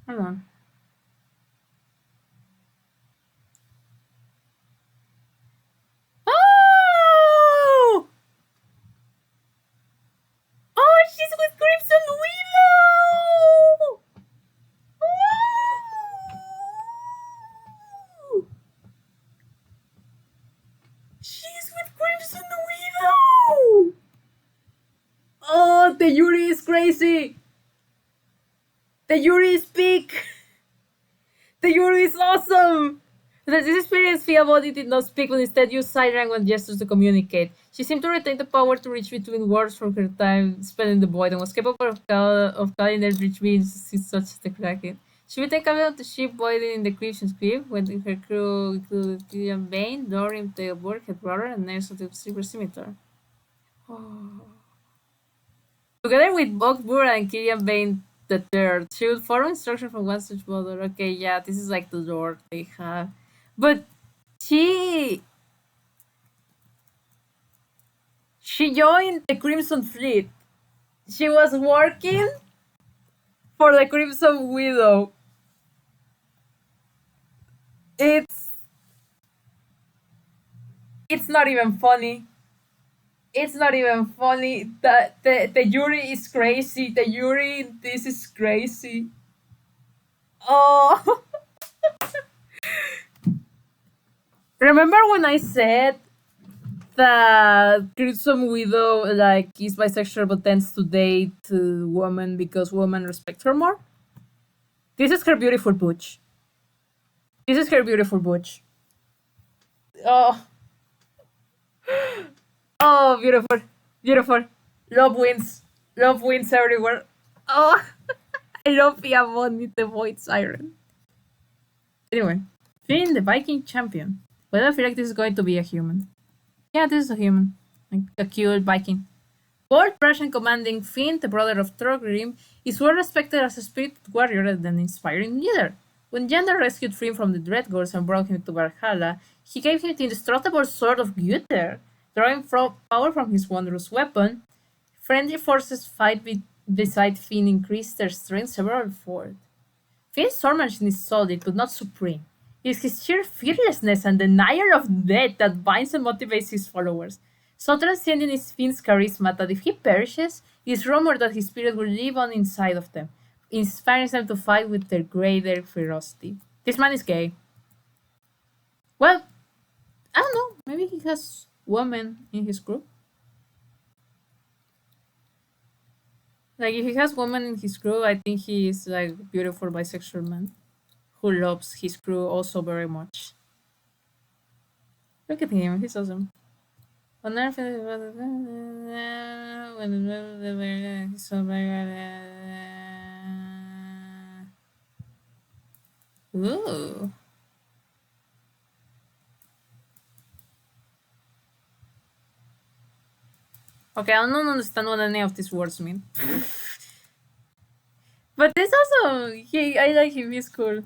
Hold on. Oh! Oh, she's with Crimson Widow! Oh! She's with Crimson Widow! Oh, the Yuri is crazy! The Yuri is peak! The Yuri is awesome! This experience, Fia Body did not speak, but instead used sign language gestures to communicate. She seemed to retain the power to reach between worlds from her time spent in the void and was capable of calling eldritch beings such as the Kraken. She became captain of the ship void in the Crimson Script, when her crew included Killian Bain, Dorim, Tailborg, her brother, and Nurse of the Silver Scimitar. Together with Bogbur and Killian Bain the third, she would follow instruction from one such mother. Okay, yeah, this is like the lore they have. But she she joined the Crimson Fleet. She was working for the Crimson Widow. It's it's not even funny. It's not even funny. The Yuri is crazy. The Yuri this is crazy. Oh, remember when I said that Crimson Widow like is bisexual but tends to date women because women respect her more. This is her beautiful butch. This is her beautiful butch. Oh, oh, beautiful, beautiful. Love wins. Love wins everywhere. Oh, I love Pia with the Void Siren. Anyway, Finn, the Viking champion. But I feel like this is going to be a human. Yeah, this is a human. Like a cute Viking. Bold, brash, and commanding, Finn, the brother of Thorgrim, is well respected as a spirited warrior and an inspiring leader. When Yandar rescued Finn from the Dreadgors and brought him to Valhalla, he gave him the indestructible sword of Guther, drawing power from his wondrous weapon. Friendly forces fight beside Finn increase their strength severalfold. Finn's swordsmanship is solid but not supreme. It is his sheer fearlessness and denial of death that binds and motivates his followers. So transcending is Finn's charisma that if he perishes, it is rumored that his spirit will live on inside of them, inspiring them to fight with their greater ferocity. This man is gay. Well, I don't know. Maybe he has women in his group. Like if he has women in his crew, I think he is like a beautiful bisexual man who loves his crew also very much. Look at him, he's awesome. On Earth, ooh. Okay, I don't understand what any of these words mean. But this also, I like him. He's cool.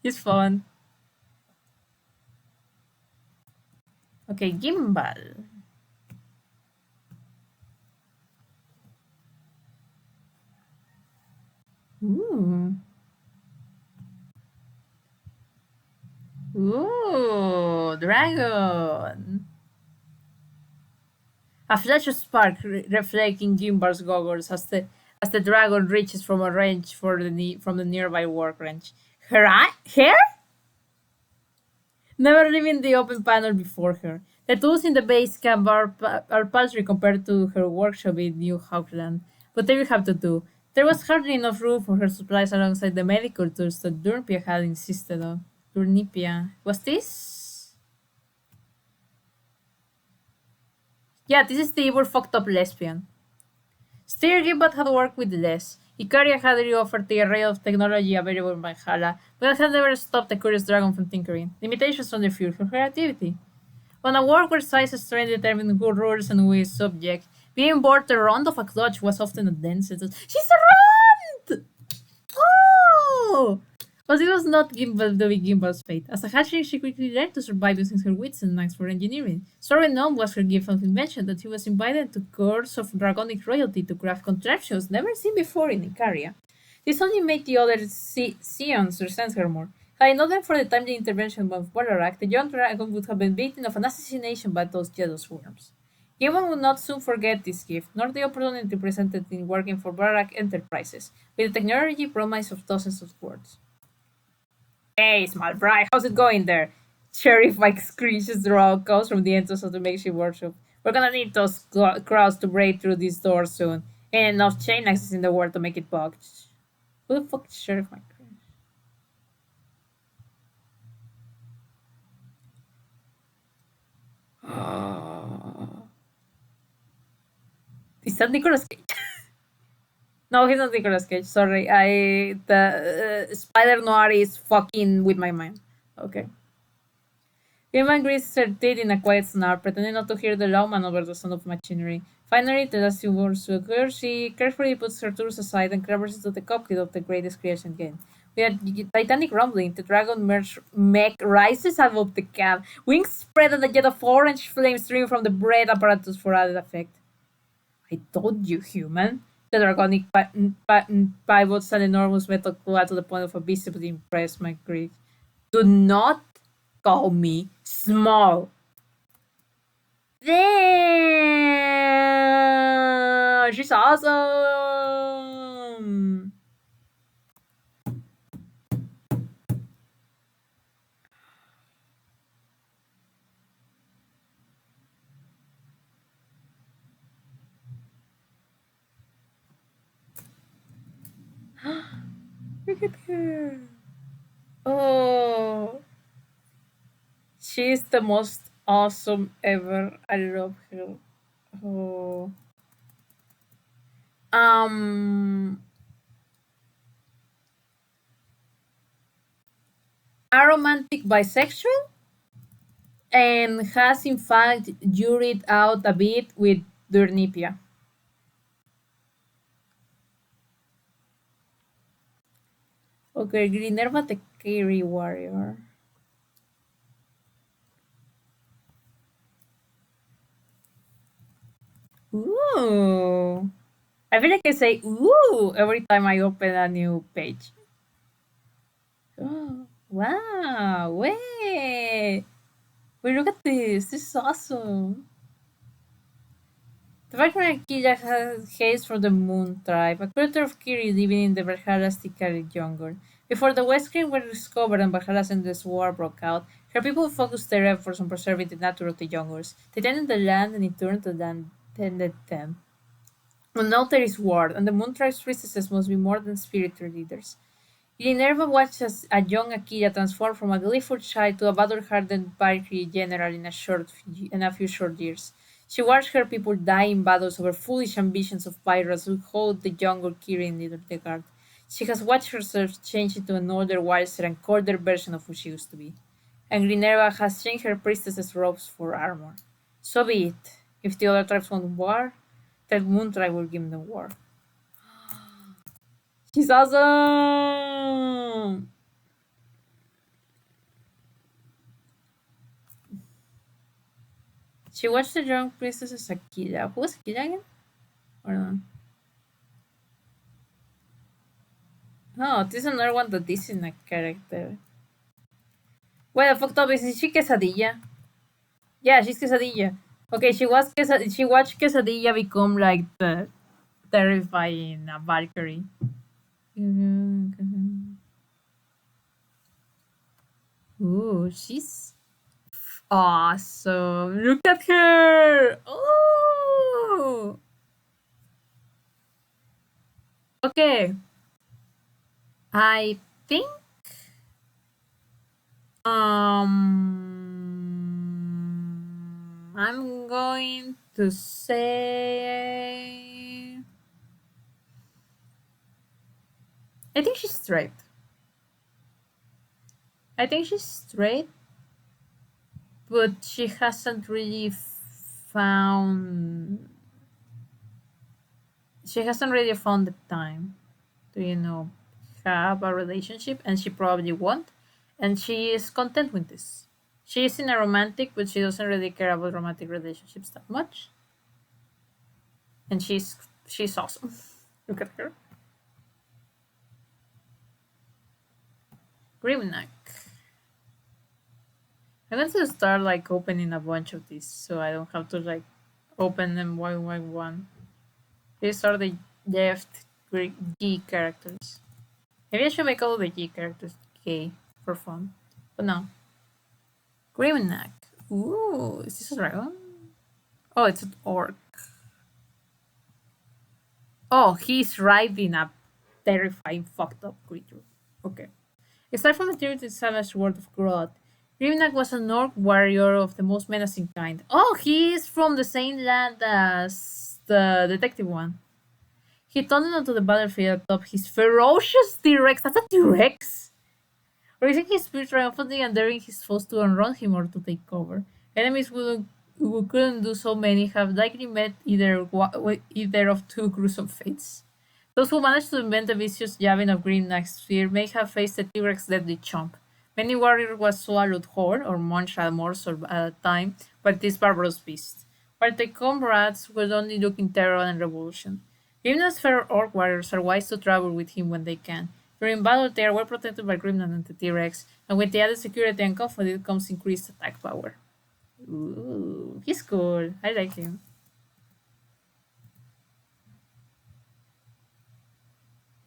He's fun. Okay, Gimbal. Ooh. Ooh, dragon. A flash of spark reflecting Gimbal's goggles as the dragon reaches from a range from the nearby workbench. Hair? Never leaving the open panel before her. The tools in the base camp are paltry compared to her workshop in New Hawkland, but they will have to do. There was hardly enough room for her supplies alongside the medical tools that Durnpia had insisted on. Durnipia. Was this? Yeah, this is the evil fucked up lesbian. Still, Gimbal had worked with less. Icaria had offered the array of technology available in Valhalla, but it had never stopped the curious dragon from tinkering. Limitations only fueled her creativity. On a work where size and strength determined who rules and who is subject, being bored the round of a clutch was often a dense sentence. She's a runt! Oh! But it was not Gimbal's fate. As a hatchling, she quickly learned to survive using her wits and knack for engineering. So renowned was her gift of invention that she was invited to courts of dragonic royalty to craft contraptions never seen before in Icaria. This only made the other Sions resent her more. Had it not been for the timely intervention of Bolarak, the young dragon would have been victim of an assassination by those jealous worms. Gaiman would not soon forget this gift, nor the opportunity presented in working for Bolarak Enterprises, with the technology promise of dozens of swords. Hey, small fry, how's it going there? Sheriff Mike screeches draw calls from the entrance of the makeshift workshop. We're gonna need those crowds to break through this door soon. Ain't enough chain access in the world to make it bug. Who the fuck is Sheriff Mike? Is that Nicolas Cage? No, he's not Nicolas Cage. Sorry, the Spider Noir is fucking with my mind. Okay. Gaiman grits her teeth in a quiet snarl, pretending not to hear the lawman over the sound of machinery. Finally, the last few words to occur, she carefully puts her tools aside and clambers into the cockpit of the greatest creation again. With a titanic rumbling, the dragon mech rises above the cab. Wings spread and a jet of orange flames stream from the bread apparatus for added effect. I told you, human. The dragonic pivots an enormous metal claw to the point of a visibly impressed my Greek. Do not call me small. Damn! She's awesome! Look at her. Oh, she's the most awesome ever. I love her. Oh. Um, Aromantic bisexual and has in fact juried out a bit with Durnipia. Okay, Grinerva the Carry Warrior. Ooh. I feel like I say ooh every time I open a new page. Oh, wow, wait. Wait, look at this. This is awesome. The Valkyrie Killa has hails from the Moon tribe, a culture of Kiri living in the Valhalla's Tikari jungle. Before the West Screen were discovered and Valhalla's endless war broke out, her people focused their efforts on preserving the nature of the jungles. They tended the land and in turn the land tended them. Well, now there is war, and the Moon tribe's priestesses must be more than spiritual leaders. Minerva watched as a young Akira transform from a gleeful child to a battle-hardened Valkyrie general in a few short years. She watched her people die in battles over foolish ambitions of pirates who hold the younger Kirin in the guard. She has watched herself change into an older, wiser, and colder version of who she used to be. And Minerva has changed her priestess's robes for armor. So be it. If the other tribes want war, that Moon tribe will give them war. She's awesome! She watched the young priestess as Akira. Who was Akira again? Or no? No, this is another one that this isn't a character. Well, the fucked up is she Quesadilla? Yeah, she's Quesadilla. Okay, she watched Quesadilla become like the terrifying Valkyrie. Ooh, she's awesome. Look at her. Oh. Okay. I think I'm going to say I think she's straight. I think she's straight, but she hasn't really found the time to have a relationship, and she probably won't, and she is content with this. She is in a romantic, but she doesn't really care about romantic relationships that much, and she's awesome. Look at her. Grimnack. I'm going to start like opening a bunch of these so I don't have to like open them one by one. These are the left G characters. Maybe I should make all the G characters K for fun. But no. Grimnack. Ooh, is this a dragon? Oh, it's an orc. Oh, he's riding a terrifying fucked up creature. Okay. Aside from the terrible savage world of Grodd, Grimnack was an orc warrior of the most menacing kind. Oh, he is from the same land as the detective one. He turned onto the battlefield atop his ferocious T-Rex. That's a T-Rex! Raising his spear triumphantly and daring his foes to outrun him or to take cover. Enemies who couldn't do so many have likely met either of two gruesome fates. Those who managed to invent the vicious jabbing of Grimnack's spear may have faced the T-Rex deadly chomp. Many warriors was swallowed whole or munched a morsel at a time by this barbarous beast, while their comrades would only look in terror and revulsion. Grimnack's fair orc warriors are wise to travel with him when they can. During battle, they are well protected by Grimnack and the T-Rex, and with the added security and comfort comes increased attack power. Ooh, he's cool. I like him.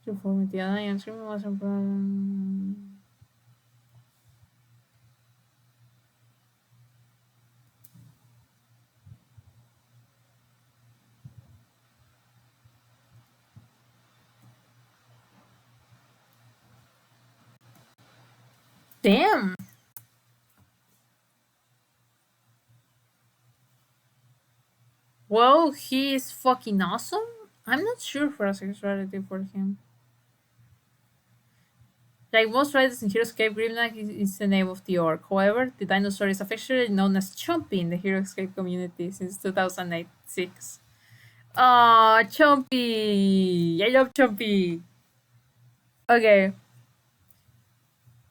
Conformity Alliance, Grimnack was a problem. Damn. Well, he is fucking awesome. I'm not sure for a sexuality for him. Like most writers in HeroScape, Grimlock is the name of the orc. However, the dinosaur is affectionately known as Chompy in the HeroScape community since 2006. Oh, Chompy! I love Chompy! Okay,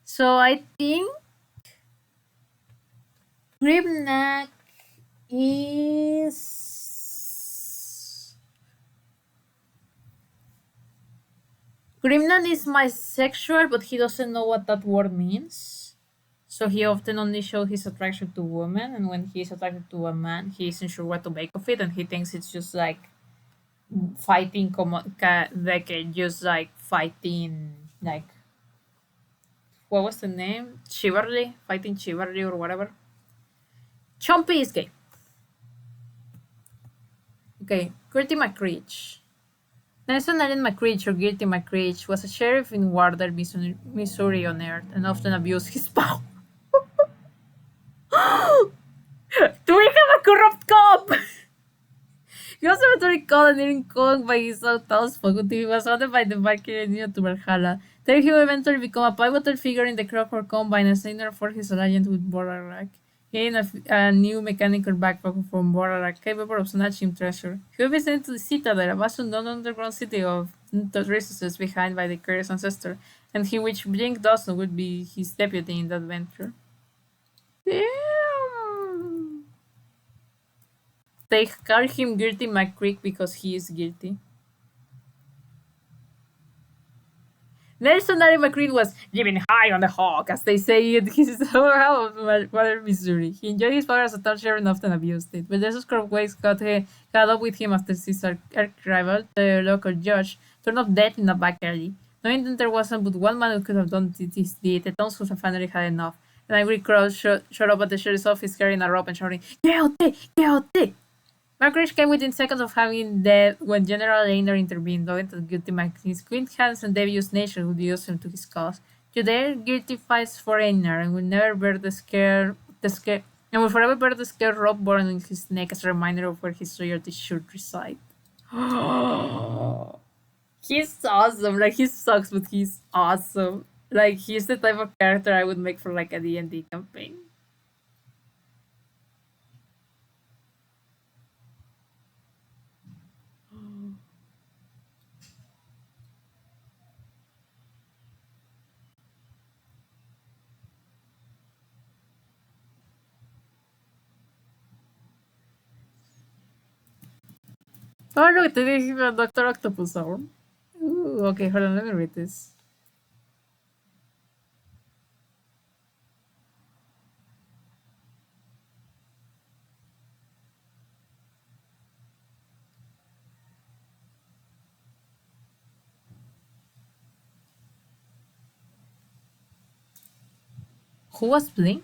so I think Grimlock is. Grimnan is my sexual, but he doesn't know what that word means. So he often only shows his attraction to women, and when he is attracted to a man, he isn't sure what to make of it, and he thinks it's just like fighting, just like fighting, like what was the name? Chivalry, fighting chivalry or whatever. Chompy is gay. Okay, Gertie McCreech. Nelson Allen McCreech, or Gertie McCreech, was a sheriff in Warder, Missouri on Earth, and often abused his power. Do we have a corrupt cop? He was eventually caught and eaten Kong by his own townsfolk until he was ordered by the Valkyrie near to Valhalla. There he would eventually become a pivotal figure in the Crawford Combine and later for his alliance with Borarak. He gained a new mechanical backpack from Borarak, capable of snatching treasure. He would be sent to the Citadel, a vast unknown underground city of the resources behind by the Curious Ancestor, and he which Blink Dawson would be his deputy in that venture. Damn! They call him Guilty McCreek because he is guilty. Nelson Larry McCreed was living high on the hog, as they say in his house of Missouri. He enjoyed his power as a town sheriff and often abused it. But Jesus Ways caught up with him after his arch-rival, the local judge, turned up dead in a back alley. Knowing that there wasn't but one man who could have done this deed, the townsfolk have finally had enough. An angry crowd showed up at the sheriff's office carrying a rope and shouting, "Get out there! Get out there!" Margaret came within seconds of having dead when General Ainer intervened, knowing that Guilty McKee's quick hands and devious nature would use him to his cause. Today, Guilty fights for Ainer and will never bear and will forever bear the scare rope born on his neck as a reminder of where his loyalty should reside. He's awesome. Like, he sucks, but he's awesome. Like, he's the type of character I would make for like a D&D campaign. Oh, look, they have a Dr. Octopus arm. Ooh, okay, hold on, let me read this. Who was Blink?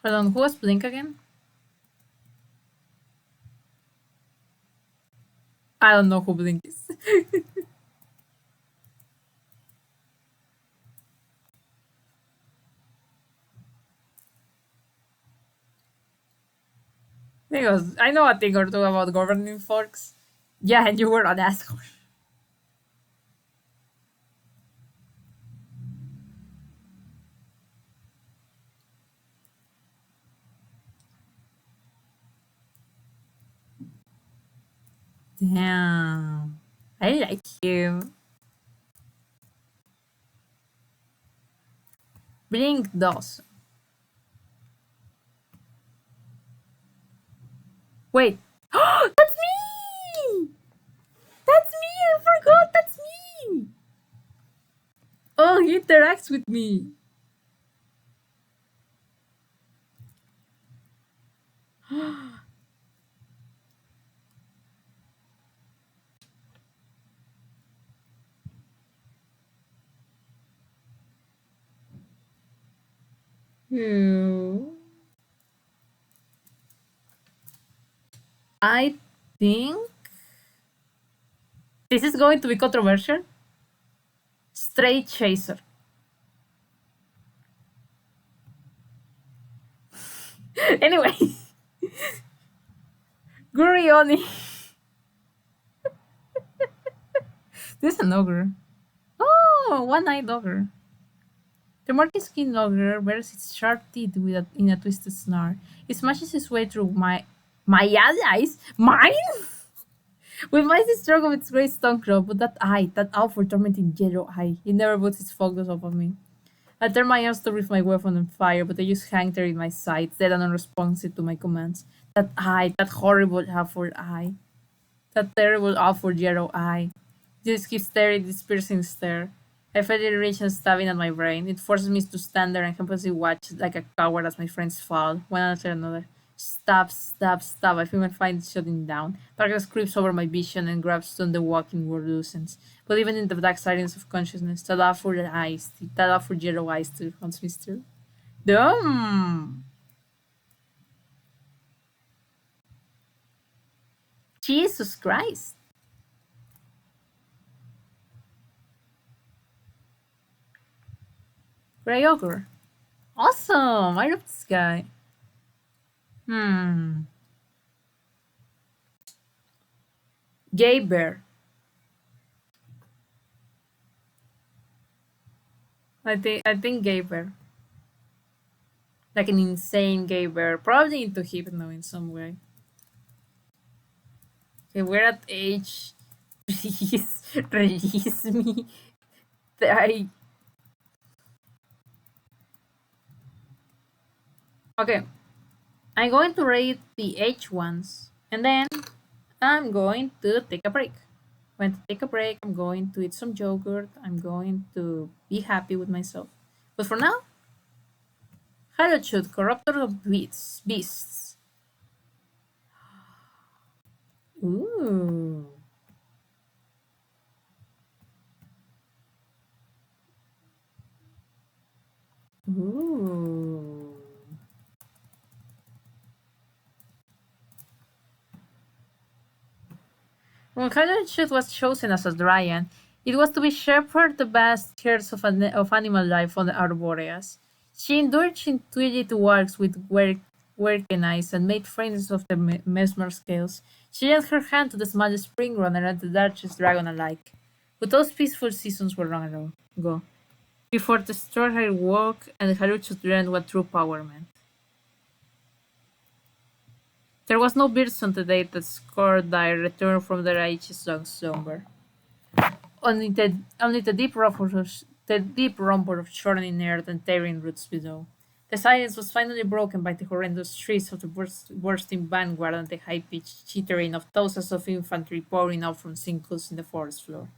Hold on, who was Blink again? I don't know who Blink is. I know a thing or two about governing folks. Yeah, and you were an asshole. Damn. I like him. Blink does. Wait. That's me! That's me! I forgot! That's me! Oh, he interacts with me. Ew. I think This is going to be controversial. Straight chaser. Anyway, Gurioni. This is an ogre. Oh, one-eyed ogre. The marky-skinned ogre bears its sharp teeth in a twisted snarl. It smashes its way through my allies. Mine? With mighty stroke of its great stone claw, but that awful tormenting yellow eye, it never puts its focus off of me. I turn my arms to reach my weapon and fire, but they just hang there in my sights, dead and unresponsive to my commands. That eye, that horrible, awful eye. That terrible, awful yellow eye. Just keeps staring this piercing stare. I felt it reach and stabbing at my brain. It forces me to stand there and helplessly watch like a coward as my friends fall, one after another. Stab, stab, stab. I feel my fight shutting down. Darkness creeps over my vision and grabs on the walking world loosens. But even in the dark silence of consciousness, that awful eyes, that awful yellow eyes still haunts me still. Dumb! Jesus Christ! Grey Ogre. Awesome! I love this guy. Hmm. Gay Bear. I think Gay Bear. Like an insane gay bear. Probably into hypno in some way. Okay, we're at age. Please release me. I Okay. I'm going to rate the age ones. And then I'm going to take a break. When to take a break, I'm going to eat some yogurt. I'm going to be happy with myself. But for now, Harachut, Corruptor of Beasts. Ooh. Ooh. When Harachut was chosen as a Dryan, it was to be shepherd the vast herds of animal life on the Arboreas. She endured intuitive walks with Werken eyes and made friends of the mesmer scales. She lent her hand to the smallest spring runner and the largest dragon alike. But those peaceful seasons were long ago, before the extraordinary walk and Haruchut learned what true power meant. There was no birds on the day that Skordai returned from their ages-long slumber. Only the deep rumble of churning earth and tearing roots below. The silence was finally broken by the horrendous shrieks of the bursting vanguard and the high-pitched chittering of thousands of infantry pouring out from sinkholes in the forest floor.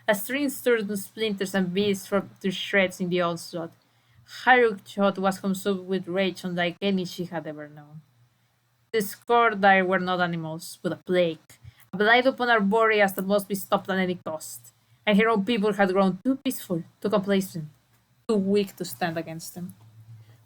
As streams turned to splinters and beasts dropped to shreds in the onslaught, Harukshot was consumed with rage unlike any she had ever known. The Skordai were not animals, but a plague. A blight upon Arboreas that must be stopped at any cost. And her own people had grown too peaceful, too complacent, too weak to stand against them.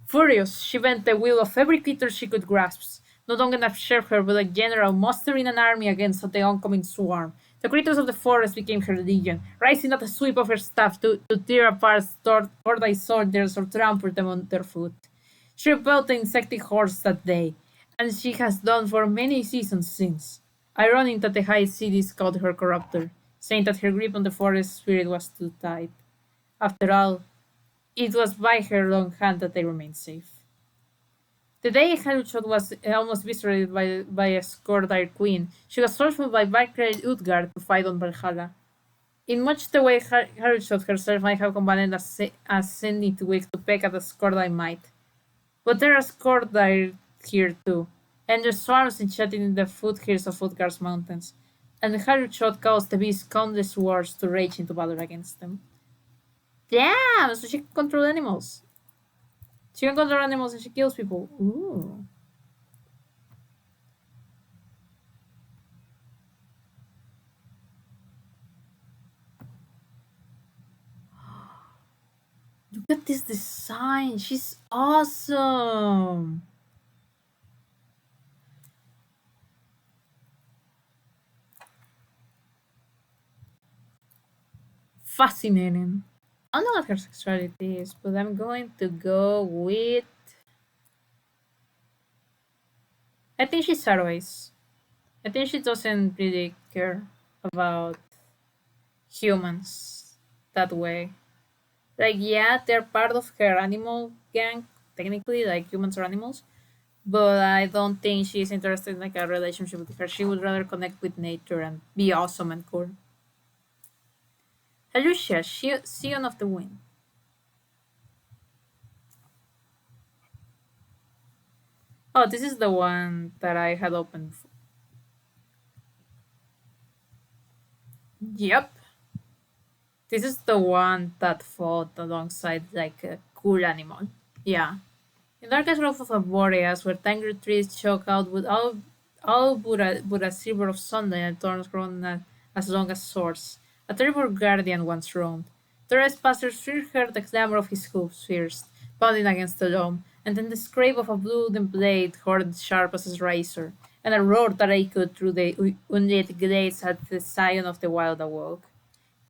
Furious, she bent the will of every creature she could grasp, not only a shepherd but a general mustering an army against the oncoming swarm. The creatures of the forest became her legion, rising at the sweep of her staff to tear apart Tordai soldiers or trample them underfoot. She repelled the insectic hordes that day, and she has done for many seasons since. Ironic that the high cities called her corrupter, saying that her grip on the forest spirit was too tight. After all, it was by her long hand that they remained safe. The day Haruchot was almost viscerated by a Skordire queen, she was summoned by Valkyrie Utgard to fight on Valhalla. In much the way Haruchot herself might have combined a Zenith wig to peck at the Skordire might. But there are Skordire here too, and their swarms enchanted in the foothills of Utgard's mountains, and Haruchot caused the beast's countless wars to rage into battle against them. Damn! So she can control animals. She can control animals and she kills people. Ooh. Look at this design. She's awesome. Fascinating. I don't know what her sexuality is, but I'm going to go with. I think she's sideways. I think she doesn't really care about humans that way. Like, yeah, they're part of her animal gang, technically, like humans are animals, but I don't think she's interested in like a relationship with her. She would rather connect with nature and be awesome and cool. Alicia, Scion of the Wind. Oh, this is the one that I had opened. Yep, this is the one that fought alongside like a cool animal. Yeah. In darkest grove of Boreas, where tangled trees choke out with all but a silver of sunlight and thorns grown as long as swords, a terrible guardian once roamed. Trespassers first heard the clamor of his hoofs first, pounding against the loam, and then the scrape of a wooden blade horrid sharp as a razor, and a roar that echoed through the unlit glades as the scion of the wild awoke.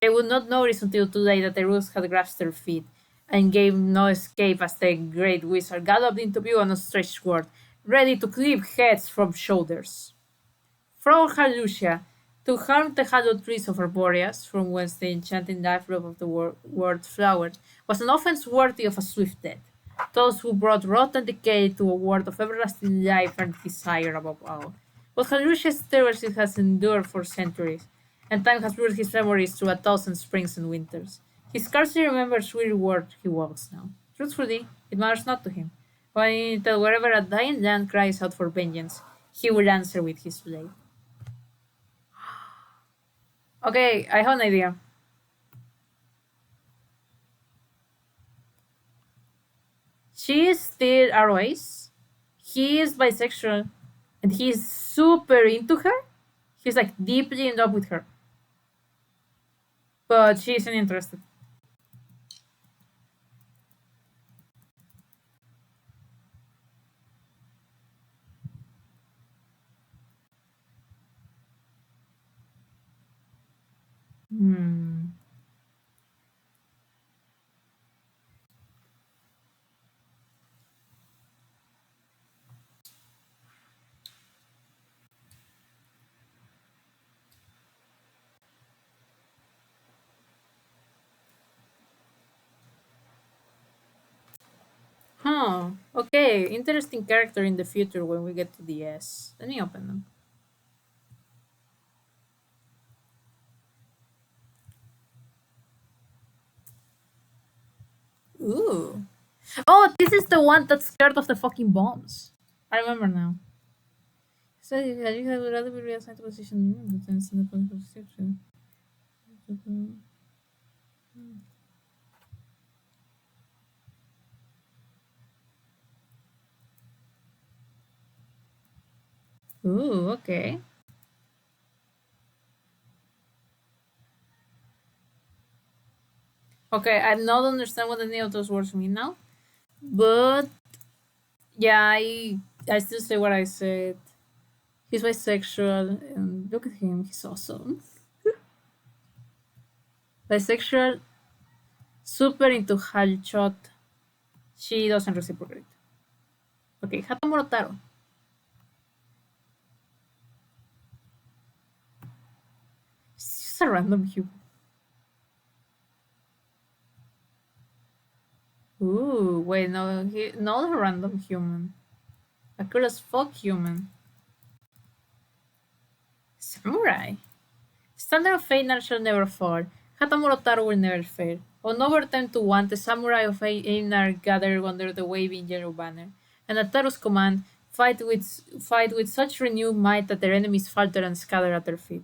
They would not notice until too late that the roots had grasped their feet, and gave no escape as the great wizard galloped into view on a stretched sword, ready to cleave heads from shoulders. From Halucia, to harm the hallowed trees of Arboreas, from whence the enchanting lifelove of the word flowered, was an offense worthy of a swift death. Those who brought rot and decay to a world of everlasting life and desire above all. But Halucia's terrors has endured for centuries, and time has brought his memories through a thousand springs and winters. He scarcely remembers which word he walks now. Truthfully, it matters not to him. Until wherever a dying land cries out for vengeance, he will answer with his blade. Okay, I have an idea. She is still ROAs. He is bisexual, and he's super into her. He's like deeply in love with her, but she isn't interested. Hmm. Huh. Okay. Interesting character in the future when we get to the S. Let me open them. Ooh. Oh, this is the one that's scared of the fucking bombs. I remember now. So you would rather be reassigned to position than stand up position. Ooh, okay. Okay, I don't understand what any of those words mean now. But yeah, I still say what I said. He's bisexual, and look at him, he's awesome. Bisexual, super into Halchot. She doesn't reciprocate. Okay, Hatamuro Taro. She's just a random human. Ooh, wait, no, not a random human. A cool as fuck human. Samurai. Standard of Einar shall never fall. Hatamuro Taro will never fail. On overtime to want, the samurai of Einar gather under the waving yellow banner, and at Taro's command, fight with such renewed might that their enemies falter and scatter at their feet.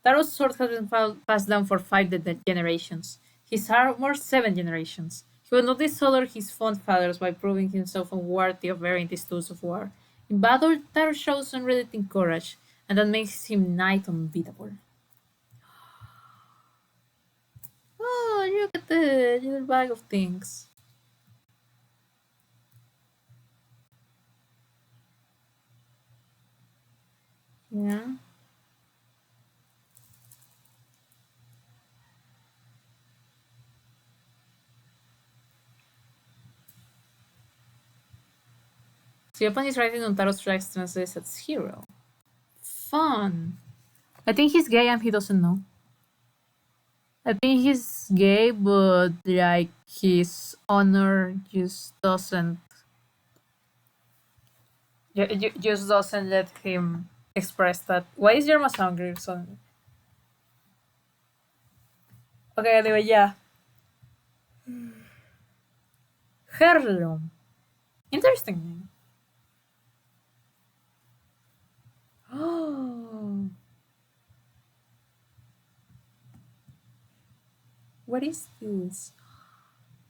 Taro's sword has been passed down for 5 generations, his armor 7 generations. He will not dishonor his fond fathers by proving himself unworthy of bearing these tools of war. In battle, Taro shows unrelenting courage, and that makes him knight unbeatable. Oh, look at the little bag of things. Yeah. So Japan is writing on tarot strikes translates as hero. Fun. I think he's gay and he doesn't know. I think he's gay, but like his honor just doesn't let him express that. Why is your mouse hungry? Son? Okay, anyway, yeah. Heirloom. Interesting name. Oh, what is this?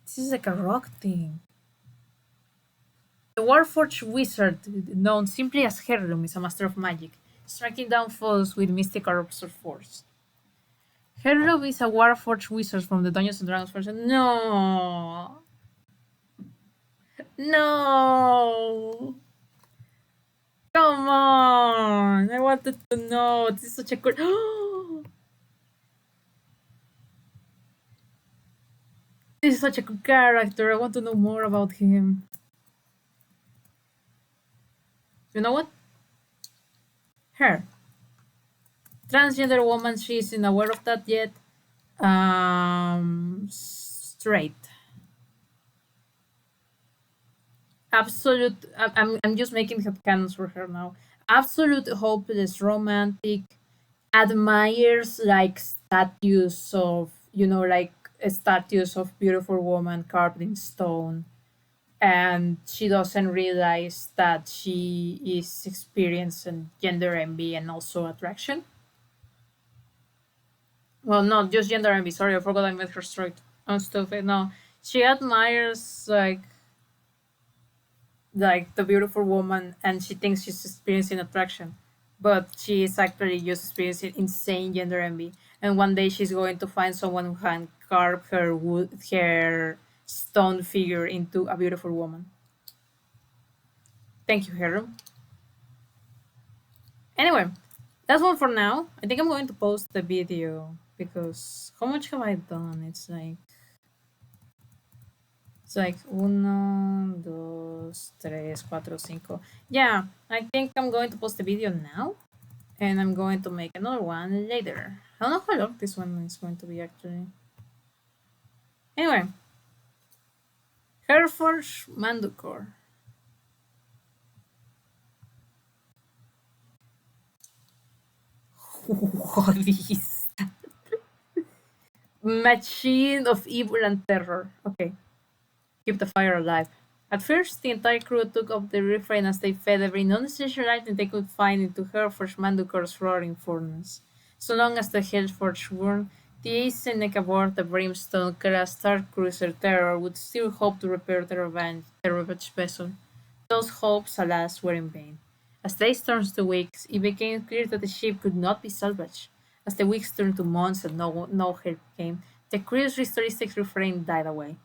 This is like a rock thing. The Warforged wizard, known simply as Heirloom, is a master of magic, striking down foes with mystic or absurd force. Heirloom is a Warforged wizard from the Dungeons and Dragons version. No! No! Come on! I wanted to know. This is such a good. This is such a good character. I want to know more about him. You know what? Her. Transgender woman, she isn't aware of that yet. Straight. Absolute. I'm just making headcanons for her now. Absolute hopeless, romantic, admires like statues of, like statues of beautiful woman carved in stone. And she doesn't realize that she is experiencing gender envy and also attraction. Well, not just gender envy. Sorry, I forgot I made her straight. I'm stupid. No, she admires like the beautiful woman, and she thinks she's experiencing attraction, but she is actually just experiencing insane gender envy. And one day she's going to find someone who can carve her stone figure into a beautiful woman. Thank you, Hero. Anyway, that's one for now. I think I'm going to post the video because how much have I done? It's like uno, dos, tres, cuatro, cinco. Yeah, I think I'm going to post the video now, and I'm going to make another one later. I don't know how long this one is going to be actually. Anyway, Hereford Mandukor. What is that? Machine of evil and terror. Okay, keep the fire alive. At first, the entire crew took up the refrain as they fed every non-essential item they could find into Hereford Mandukor's roaring furnace. So long as the Hellforge burned, the Ace Seneca aboard the brimstone-class Star Cruiser Terror would still hope to repair the ravaged vessel. Those hopes, alas, were in vain. As days turned to weeks, it became clear that the ship could not be salvaged. As the weeks turned to months and no help came, the crew's ritualistic refrain died away.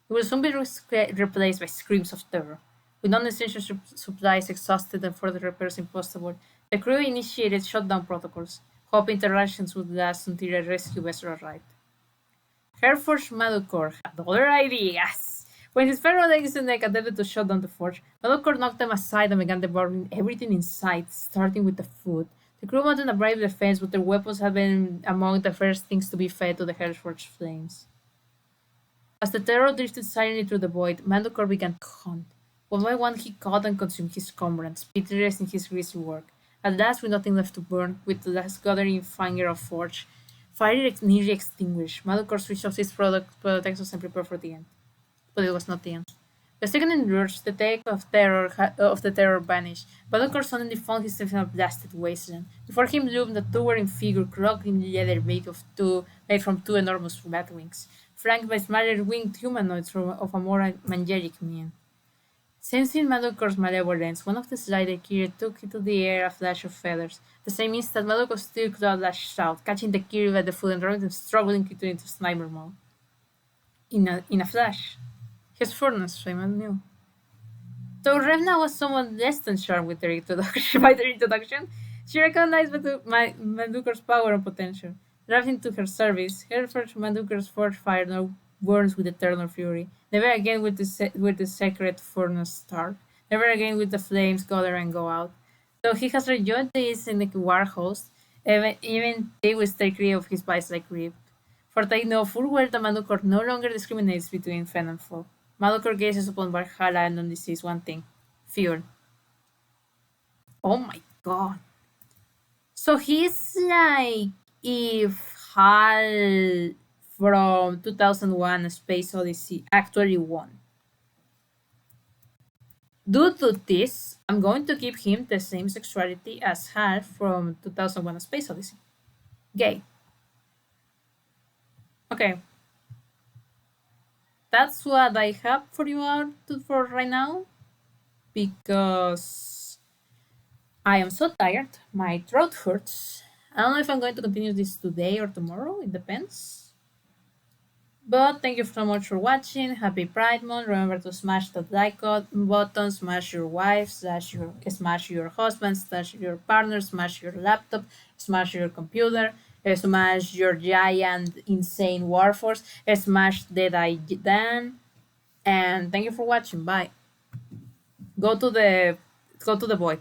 It will soon be replaced by screams of terror. With non-essential supplies exhausted and further repairs impossible, the crew initiated shutdown protocols, hoping interactions would last until a rescue vessel arrived. Hereford Madukor had other ideas. When his fellow Neck attempted to shut down the forge, Madukor knocked them aside and began devouring everything in sight, starting with the food. The crew mounted a brave defense, but their weapons had been among the first things to be fed to the Hereford's flames. As the terror drifted silently through the void, Mandukor began to hunt. One by one he caught and consumed his comrades, pitiless in his grisly work. At last, with nothing left to burn, with the last gathering fire of forge, fire nearly extinguished, Mandukor switched off his protectors and prepared for the end. But it was not the end. The second emerged, the tech of the terror vanished. Mandukor suddenly found himself in a blasted wasteland. Before him loomed a towering figure cloaked in leather made from two enormous bat wings, flanked by smaller winged humanoids of a more angelic mien. Sensing Madokor's malevolence, one of the slider Kiri took into the air a flash of feathers. The same instant, Madokor's steel claw lashed out, catching the Kiri by the foot and throwing him struggling into sniper mode. In a flash, his furnace flame knew. Though Revna was somewhat less than charmed with by their introduction, she recognized Mandukar's power and potential. Drafted into her service, Hereford Mandukar's forge fire now burns with eternal fury. Never again will the sacred furnace starve. Never again with the flames gather and go out. So he has rejoined this in the war host, even they will stay clear of his vice like grip. For they know full well that Madukor no longer discriminates between fen and foe. Madukor gazes upon Valhalla and only sees one thing: fear. Oh my god. So he's like if Hal from 2001 A Space Odyssey actually won. Due to this, I'm going to give him the same sexuality as Hal from 2001 A Space Odyssey. Gay. Okay, that's what I have for you all for right now because I am so tired. My throat hurts. I don't know if I'm going to continue this today or tomorrow. It depends. But thank you so much for watching. Happy Pride Month. Remember to smash that like button, smash your wife, smash your husband, smash your partner, smash your laptop, smash your computer, smash your giant insane warforce, smash Dead I Dan. And thank you for watching. Bye. Go to the go to the void.